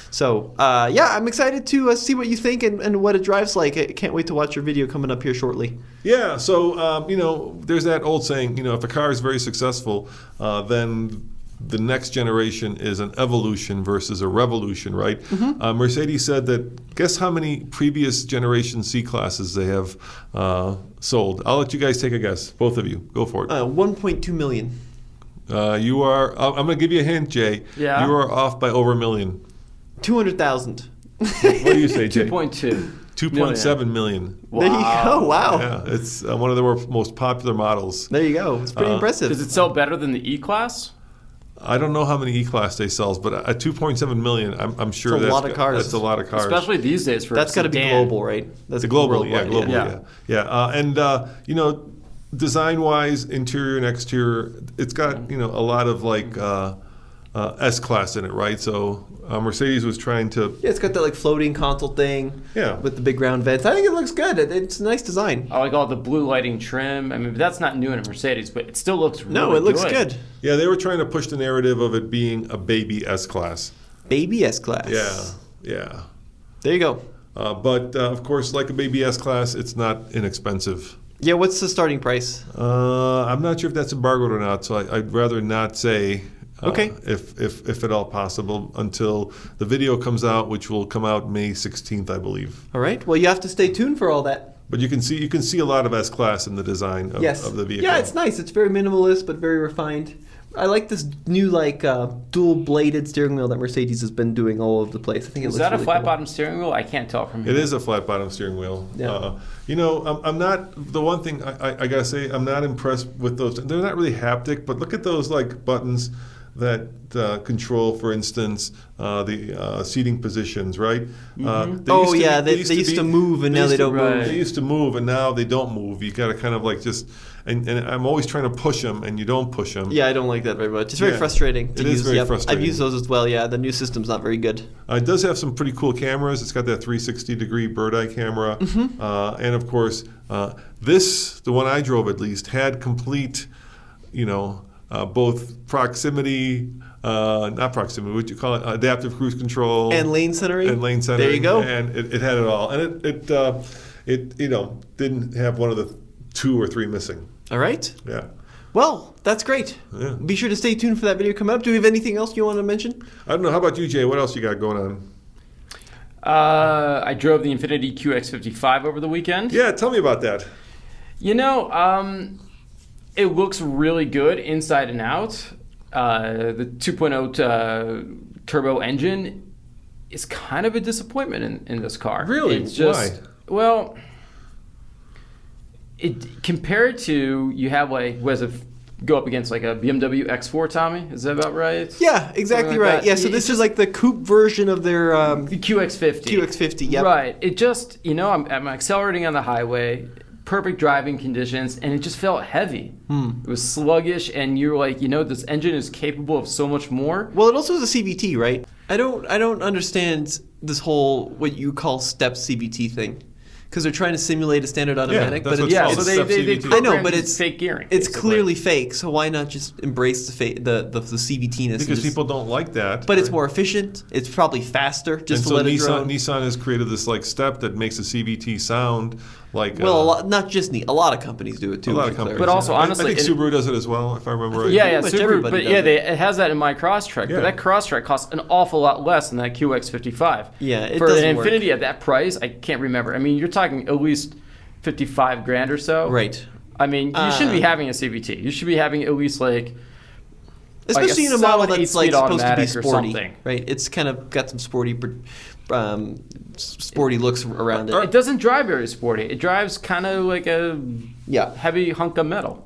So, I'm excited to see what you think and what it drives like. I can't wait to watch your video coming up here shortly. Yeah, so there's that old saying, if a car is very successful, then the next generation is an evolution versus a revolution, right? Mercedes said that, guess how many previous generation C-classes they have sold? I'll let you guys take a guess, both of you. Go for it. 1.2 million. You are, I'm going to give you a hint, Jay. Yeah. You are off by over 1 million. 200,000. What do you say, Jay? 2.2. 2.7 million. Wow. There you go. Wow. Yeah, it's one of the most popular models. There you go. It's pretty impressive. Does it sell better than the E-Class? I don't know how many E-Class they sells, but at 2.7 million, I'm sure It's a lot of cars. That's a lot of cars. Especially these days for That's got to be sedan. global, right? That's Globally, yeah, worldwide, globally, yeah. And you know, design-wise, interior and exterior, it's got a lot of like S-Class in it, right? So Mercedes was trying to. Yeah, it's got that like floating console thing. Yeah. With the big round vents. I think it looks good. It's a nice design. I like all the blue lighting trim. I mean, that's not new in a Mercedes, but it still looks really good. No, it looks good. Yeah, they were trying to push the narrative of it being a baby S-Class. Baby S-Class. Yeah. There you go. But of course, like a baby S-Class, it's not inexpensive. Yeah, what's the starting price? I'm not sure if that's embargoed or not, so I'd rather not say. Okay. If at all possible, until the video comes out, which will come out May 16th, I believe. All right. Well, you have to stay tuned for all that. But you can see a lot of S-Class in the design of the vehicle. Yeah, it's nice. It's very minimalist, but very refined. I like this new dual-bladed steering wheel that Mercedes has been doing all over the place. I think it Is looks that a really flat cool. bottom steering wheel? I can't tell from here. It is a flat bottom steering wheel. Yeah. I'm not. The one thing I gotta say, I'm not impressed with those. They're not really haptic, but look at those like buttons that control, for instance, the seating positions, right? They used to move and now they don't move. They used to move and now they don't move. You got to kind of like just, and I'm always trying to push them and you don't push them. Yeah, I don't like that very much. It's very frustrating to it use. is very frustrating. I've used those as well. Yeah, the new system's not very good. It does have some pretty cool cameras. It's got that 360-degree bird-eye camera. And of course, the one I drove at least, had complete, both proximity, not proximity, what do you call it? Adaptive cruise control. And lane centering. There you go. And it had it all. And it didn't have one of the 2 or 3 missing. All right. Yeah. Well, that's great. Yeah. Be sure to stay tuned for that video coming up. Do we have anything else you want to mention? I don't know. How about you, Jay? What else you got going on? I drove the Infiniti QX55 over the weekend. Yeah, tell me about that. It looks really good inside and out. The 2.0 turbo engine is kind of a disappointment in this car. Really? It's just, Why? Well, compared to, you have go up against like a BMW X4, Tommy? Is that about right? Yeah, exactly Something like right. that. Yeah, so this is like the coupe version of their The QX50. QX50. Yep. Right. It just, I'm accelerating on the highway, perfect driving conditions, and it just felt heavy. It was sluggish, and you're like, this engine is capable of so much more. Well, it also is a CVT, right? I don't understand this whole what you call step CVT thing. Because they're trying to simulate a standard automatic, that's but what's called so step they CVT. I know, but it's fake gearing. It's basically. clearly fake. So why not just embrace the CVT-ness? Because people don't like that. But it's more efficient. It's probably faster. Just and to let it Nissan, drone. Nissan has created this like step that makes the CVT sound like. Well, not just a lot of companies do it too. A lot to of be clear. companies. But also, I honestly, think Subaru does it as well, if I remember right. Yeah, much Subaru, everybody but does yeah, it. it has that in my Crosstrek. Yeah. But that Crosstrek costs an awful lot less than that QX55. Yeah, it for doesn't an work. Infiniti at that price, I can't remember. I mean, you're talking at least $55,000 or so. Right. I mean, you shouldn't be having a CVT. You should be having at least Especially in a model solid that's like 8-speed supposed to be automatic or sporty, something. right? It's kind of got some sporty looks around it. It doesn't drive very sporty. It drives kind of like a heavy hunk of metal.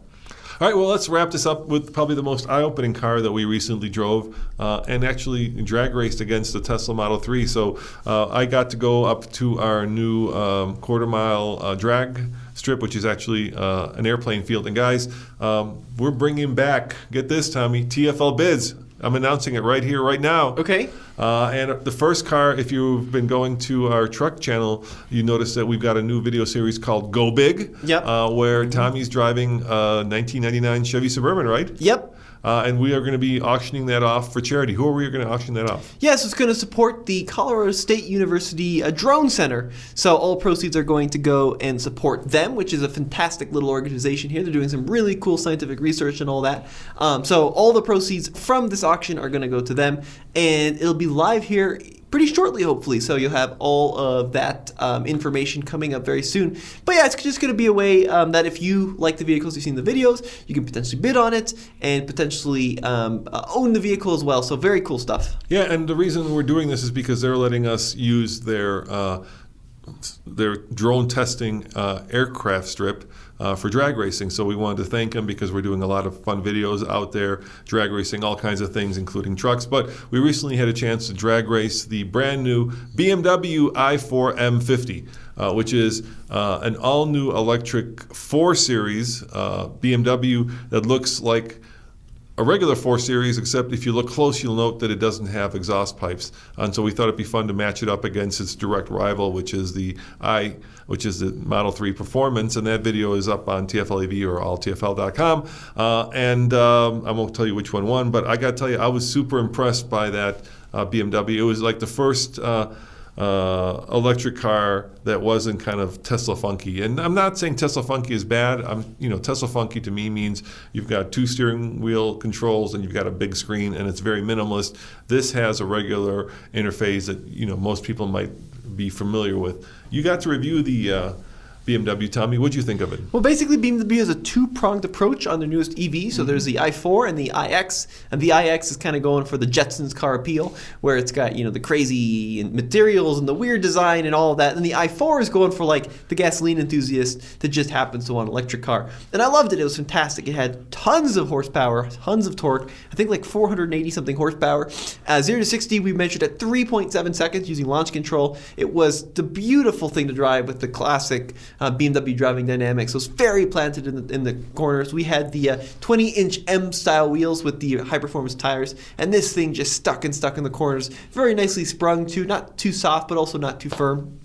All right, well, let's wrap this up with probably the most eye-opening car that we recently drove and actually drag raced against the Tesla Model 3. So I got to go up to our new quarter-mile drag strip, which is actually an airplane field. And guys, we're bringing back, get this, Tommy, TFL bids. I'm announcing it right here, right now. Okay. And the first car, if you've been going to our truck channel, you notice that we've got a new video series called Go Big, where Tommy's driving a 1999 Chevy Suburban, right? Yep. And we are going to be auctioning that off for charity. Who are we going to auction that off? Yes, it's going to support the Colorado State University Drone Center. So all proceeds are going to go and support them, which is a fantastic little organization here. They're doing some really cool scientific research and all that. So all the proceeds from this auction are going to go to them, and it'll be live here pretty shortly, hopefully. So you'll have all of that information coming up very soon. But yeah, it's just going to be a way that if you like the vehicles, you've seen the videos, you can potentially bid on it and potentially own the vehicle as well. So very cool stuff. Yeah, and the reason we're doing this is because they're letting us use their drone testing aircraft strip for drag racing. So we wanted to thank him because we're doing a lot of fun videos out there, drag racing, all kinds of things, including trucks. But we recently had a chance to drag race the brand new BMW i4 M50, which is an all-new electric 4 Series BMW that looks like a regular 4 Series, except if you look close, you'll note that it doesn't have exhaust pipes. And so we thought it'd be fun to match it up against its direct rival, which is the Model 3 Performance. And that video is up on TFL AV or alltfl.com. I won't tell you which one won, but I got to tell you, I was super impressed by that BMW. It was like the first electric car that wasn't kind of Tesla funky. And I'm not saying Tesla funky is bad. Tesla funky to me means you've got 2 steering wheel controls and you've got a big screen and it's very minimalist. This has a regular interface that most people might be familiar with. You got to review the BMW. Tommy, what'd you think of it? Well, basically, BMW has a two-pronged approach on their newest EV. So there's the i4 and the iX. And the iX is kind of going for the Jetsons car appeal, where it's got, the crazy materials and the weird design and all of that. And the i4 is going for, like, the gasoline enthusiast that just happens to want an electric car. And I loved it. It was fantastic. It had tons of horsepower, tons of torque. I think like 480-something horsepower. 0 to 60, we measured at 3.7 seconds using launch control. It was the beautiful thing to drive with the classic BMW driving dynamics. It was very planted in the corners. We had the 20-inch M-style wheels with the high-performance tires, and this thing just stuck in the corners. Very nicely sprung too, not too soft, but also not too firm.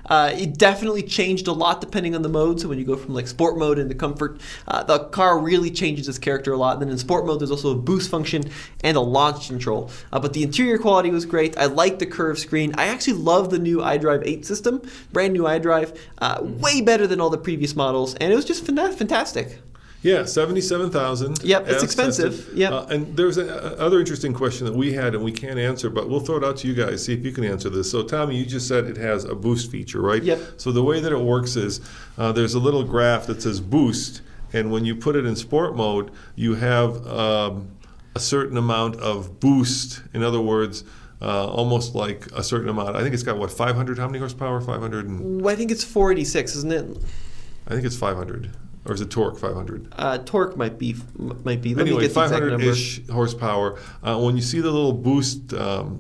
It definitely changed a lot depending on the mode. So when you go from like sport mode into comfort, the car really changes its character a lot. And then in sport mode, there's also a boost function and a launch control. But the interior quality was great. I like the curved screen. I actually love the new iDrive 8 system, brand new iDrive, way better than all the previous models. And it was just fantastic. Yeah, $77,000. Yep, it's expensive. Yep. And there's another interesting question that we had and we can't answer, but we'll throw it out to you guys, see if you can answer this. So, Tommy, you just said it has a boost feature, right? Yep. So the way that it works is there's a little graph that says boost, and when you put it in sport mode, you have a certain amount of boost. In other words, almost like a certain amount. I think it's got, 500? How many horsepower? 500? I think it's 486, isn't it? I think it's 500. Or is it torque 500? Torque might be. Let me anyway, get the exact number. 500-ish horsepower. When you see the little boost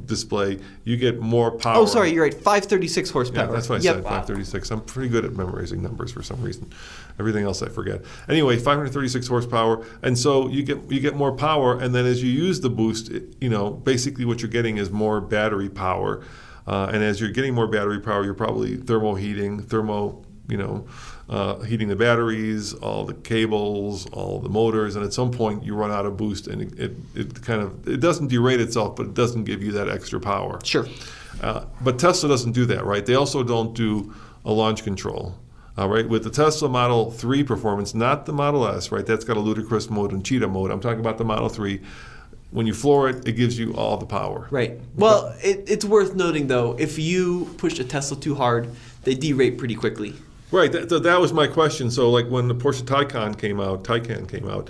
display, you get more power. Oh, sorry, you're right. 536 horsepower. Yeah, that's what I said, 536. I'm pretty good at memorizing numbers for some reason. Everything else I forget. Anyway, 536 horsepower, and so you get more power, and then as you use the boost, basically what you're getting is more battery power. And as you're getting more battery power, you're probably heating the batteries, all the cables, all the motors, and at some point you run out of boost, and it doesn't derate itself, but it doesn't give you that extra power. Sure. But Tesla doesn't do that, right? They also don't do a launch control. Right? With the Tesla Model 3 Performance, not the Model S, right? That's got a ludicrous mode and cheetah mode. I'm talking about the Model 3. When you floor it, it gives you all the power. Right. Well, it's worth noting, though, if you push a Tesla too hard, they derate pretty quickly. Right, that was my question. So, like when the Porsche Taycan came out,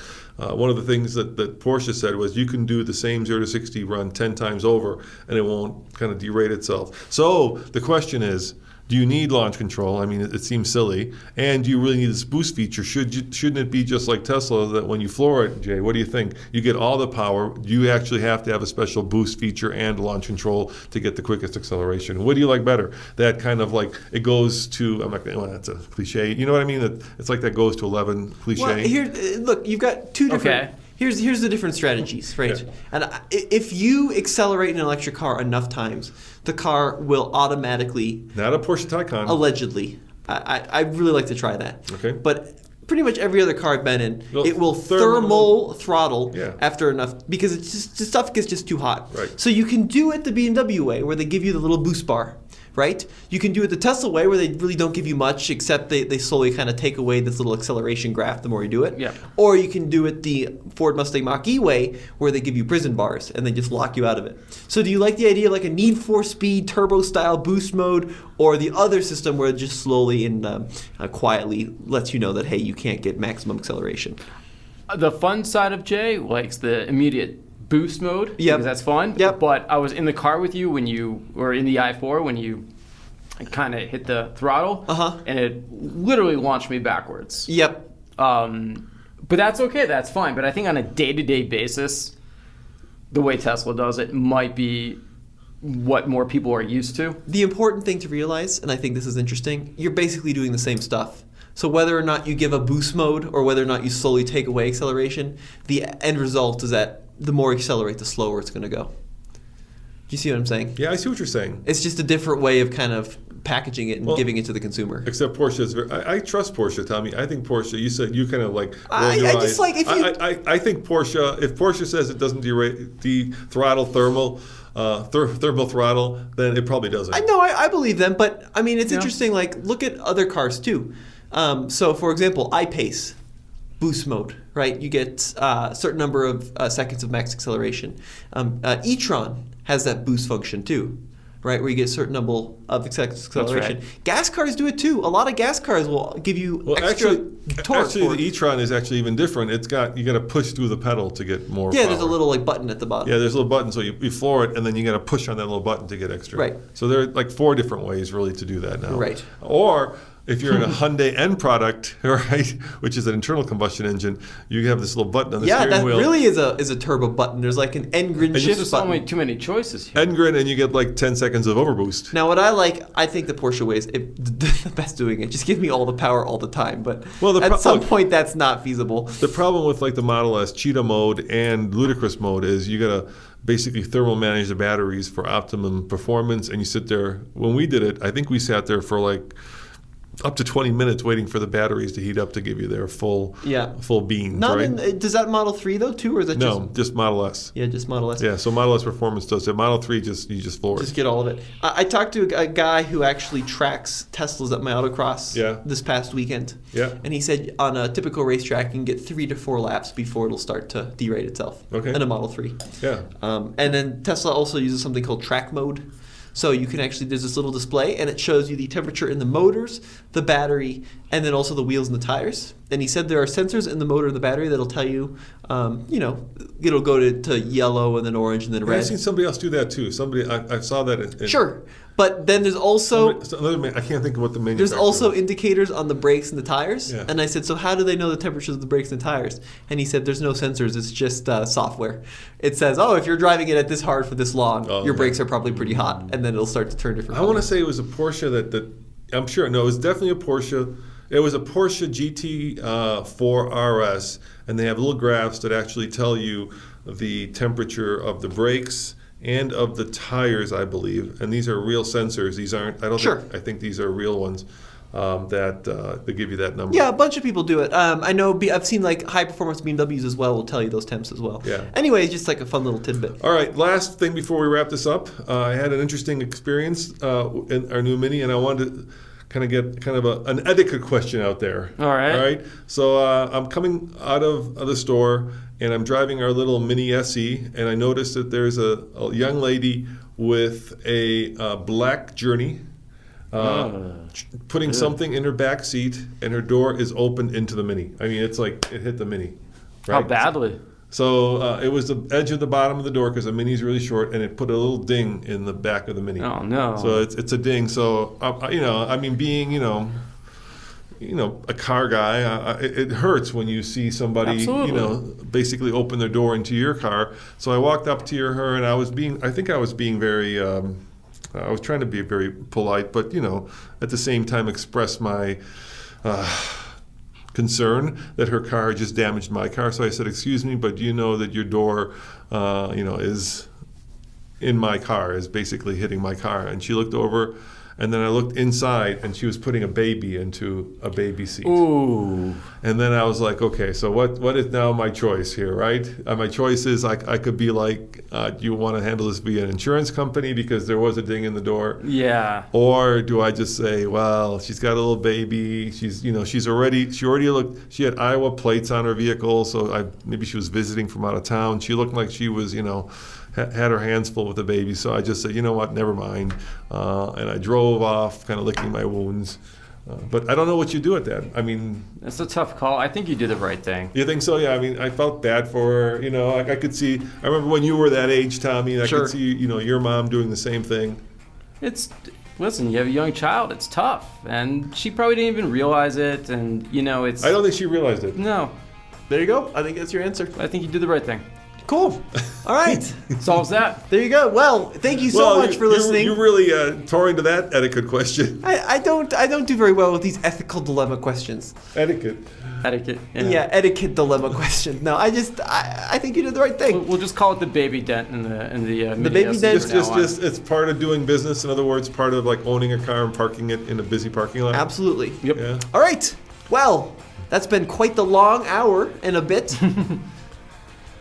one of the things that Porsche said was you can do the same 0 to 60 run 10 times over, and it won't kind of derate itself. So the question is, do you need launch control? I mean, it seems silly. And do you really need this boost feature? Shouldn't it be just like Tesla that when you floor it, Jay, what do you think? You get all the power. Do you actually have to have a special boost feature and launch control to get the quickest acceleration? What do you like better? That kind of like it goes to, I'm not going to, that's a cliche. You know what I mean? It's like that goes to 11 cliche. Well, here, look, you've got two different... Okay. Here's the different strategies, right? Yeah. And if you accelerate an electric car enough times, the car will automatically... Not a Porsche Taycan. Allegedly. I'd really like to try that. Okay. But pretty much every other car I've been in, it will thermal throttle after enough, because the stuff gets just too hot. Right. So you can do it the BMW way, where they give you the little boost bar. Right? You can do it the Tesla way, where they really don't give you much, except they slowly kind of take away this little acceleration graph the more you do it. Yeah. Or you can do it the Ford Mustang Mach-E way, where they give you prison bars and they just lock you out of it. So do you like the idea of like a Need for Speed turbo-style boost mode, or the other system where it just slowly and quietly lets you know that, hey, you can't get maximum acceleration? The fun side of Jay likes the immediate boost mode, because that's fun. Yep. But I was in the car with you when you were in the i4 when you I kind of hit the throttle, Uh-huh. and it literally launched me backwards. Yep. But that's okay. That's fine. But I think on a day-to-day basis, the way Tesla does it might be what more people are used to. The important thing to realize, and I think this is interesting, you're basically doing the same stuff. So whether or not you give a boost mode or whether or not you slowly take away acceleration, the end result is that the more you accelerate, the slower it's going to go. Do you see what I'm saying? Yeah, I see what you're saying. It's just a different way of kind of packaging it and giving it to the consumer. Except Porsche is I trust Porsche, Tommy. I think Porsche. You said you kind of like. I just like if you. I think Porsche. If Porsche says it doesn't de-throttle thermal throttle, then it probably doesn't. I believe them, but I mean it's interesting. Like look at other cars too. So for example, iPace, boost mode, right? You get a certain number of seconds of max acceleration. e-tron has that boost function too, right? Where you get a certain number of seconds of acceleration. Right. Gas cars do it too. A lot of gas cars will give you extra torque. Actually, the e-tron is actually even different. You got to push through the pedal to get more. Yeah, power. there's a little like button at the bottom. Yeah, there's a little button, so you floor it, and then you got to push on that little button to get extra. Right. So there are like 4 different ways really to do that now. Right. Or if you're in a Hyundai N product, right, which is an internal combustion engine, you have this little button on the steering wheel. Yeah, that really is a turbo button. There's like an N-grin shift There's button. only too many choices here. N-grin, and you get like 10 seconds of overboost. Now, what I think the Porsche way is the best doing it. Just give me all the power all the time. But at some point, that's not feasible. The problem with like the Model S Cheetah mode and Ludicrous mode is you got to basically thermal manage the batteries for optimum performance, and you sit there. When we did it, I think we sat there for like up to 20 minutes waiting for the batteries to heat up to give you their full beans. Not right? Does that Model 3 though too, or is that just Model S? Yeah, just Model S. Yeah, so Model S Performance does it. Model 3 you just floor it. Just get all of it. I talked to a guy who actually tracks Teslas at my autocross this past weekend. Yeah. And he said on a typical racetrack you can get 3 to 4 laps before it'll start to derate itself. Okay. In a Model 3. Yeah. And then Tesla also uses something called track mode. So you can actually, there's this little display, and it shows you the temperature in the motors, the battery, and then also the wheels and the tires. And he said there are sensors in the motor and the battery that'll tell you, it'll go to yellow and then orange and then red. I've seen somebody else do that too. I saw that. Sure. But then there's also I can't think of what the manufacturer. There's also indicators on the brakes and the tires. Yeah. And I said, so how do they know the temperatures of the brakes and tires? And he said, there's no sensors. It's just software. It says, if you're driving it at this hard for this long, your brakes are probably pretty hot, and then it'll start to turn different. I want to say it was a Porsche that I'm sure. No, it was definitely a Porsche. It was a Porsche GT4 RS, and they have little graphs that actually tell you the temperature of the brakes and of the tires, I believe. And these are real sensors. These aren't. I think these are real ones that give you that number. Yeah, a bunch of people do it. I know. I've seen like high performance BMWs as well will tell you those temps as well. Yeah. Anyway, just like a fun little tidbit. All right, last thing before we wrap this up. I had an interesting experience in our new Mini, and I wanted to kind of get an etiquette question out there. All right. So I'm coming out of the store, and I'm driving our little Mini SE, and I noticed that there's a young lady with a black Journey putting something in her back seat, and her door is open into the Mini. I mean, it's like it hit the Mini. Right? How badly? So it was the edge of the bottom of the door because the Mini is really short, and it put a little ding in the back of the Mini. Oh no! So it's a ding. So being a car guy, it hurts when you see somebody Absolutely. Basically open their door into your car. So I walked up to her, and I was being very. I was trying to be very polite, but at the same time express my concern that her car just damaged my car. So I said, "Excuse me, but do you know that your door, is in my car, is basically hitting my car?" And she looked over, and then I looked inside, and she was putting a baby into a baby seat. Ooh. And then I was like, okay, so what is now my choice here, right? My choice is I could be like, do you want to handle this via an insurance company because there was a ding in the door? Yeah. Or do I just say, well, she's got a little baby. She had Iowa plates on her vehicle, so maybe she was visiting from out of town. She looked like she was, had her hands full with the baby. So I just said, you know what, never mind. And I drove off, kind of licking my wounds. But I don't know what you do at that. I mean, That's a tough call. I think you did the right thing. You think so? Yeah. I mean, I felt bad for her. I could see. I remember when you were that age, Tommy. I could see, your mom doing the same thing. It's Listen, you have a young child. It's tough, and she probably didn't even realize it. And it's. I don't think she realized it. No, There you go. I think that's your answer. I think you did the right thing. Cool. All right. Solves that. There you go. Well, thank you so much for listening. You're really touring to that etiquette question. I don't do very well with these ethical dilemma questions. Etiquette. Etiquette. Yeah, etiquette dilemma question. No, I think you did the right thing. We'll just call it the baby dent in the baby dent. Just it's part of doing business. In other words, part of like owning a car and parking it in a busy parking lot. Absolutely. Yep. Yeah. All right. Well, that's been quite the long hour and a bit.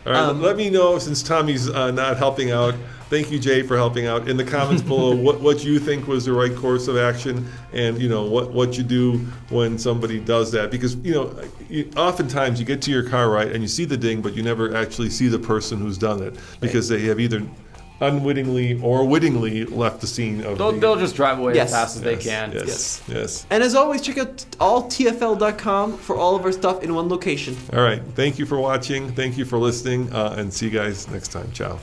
All right, let me know, since Tommy's not helping out. Thank you, Jay, for helping out. In the comments below, what you think was the right course of action, and what you do when somebody does that. Because oftentimes you get to your car, right, and you see the ding, but you never actually see the person who's done it because they have either unwittingly or wittingly left the scene of They'll just drive away Yes. as fast as they Yes, can. Yes. And as always, check out alltfl.com for all of our stuff in one location. All right. Thank you for watching. Thank you for listening. And see you guys next time. Ciao.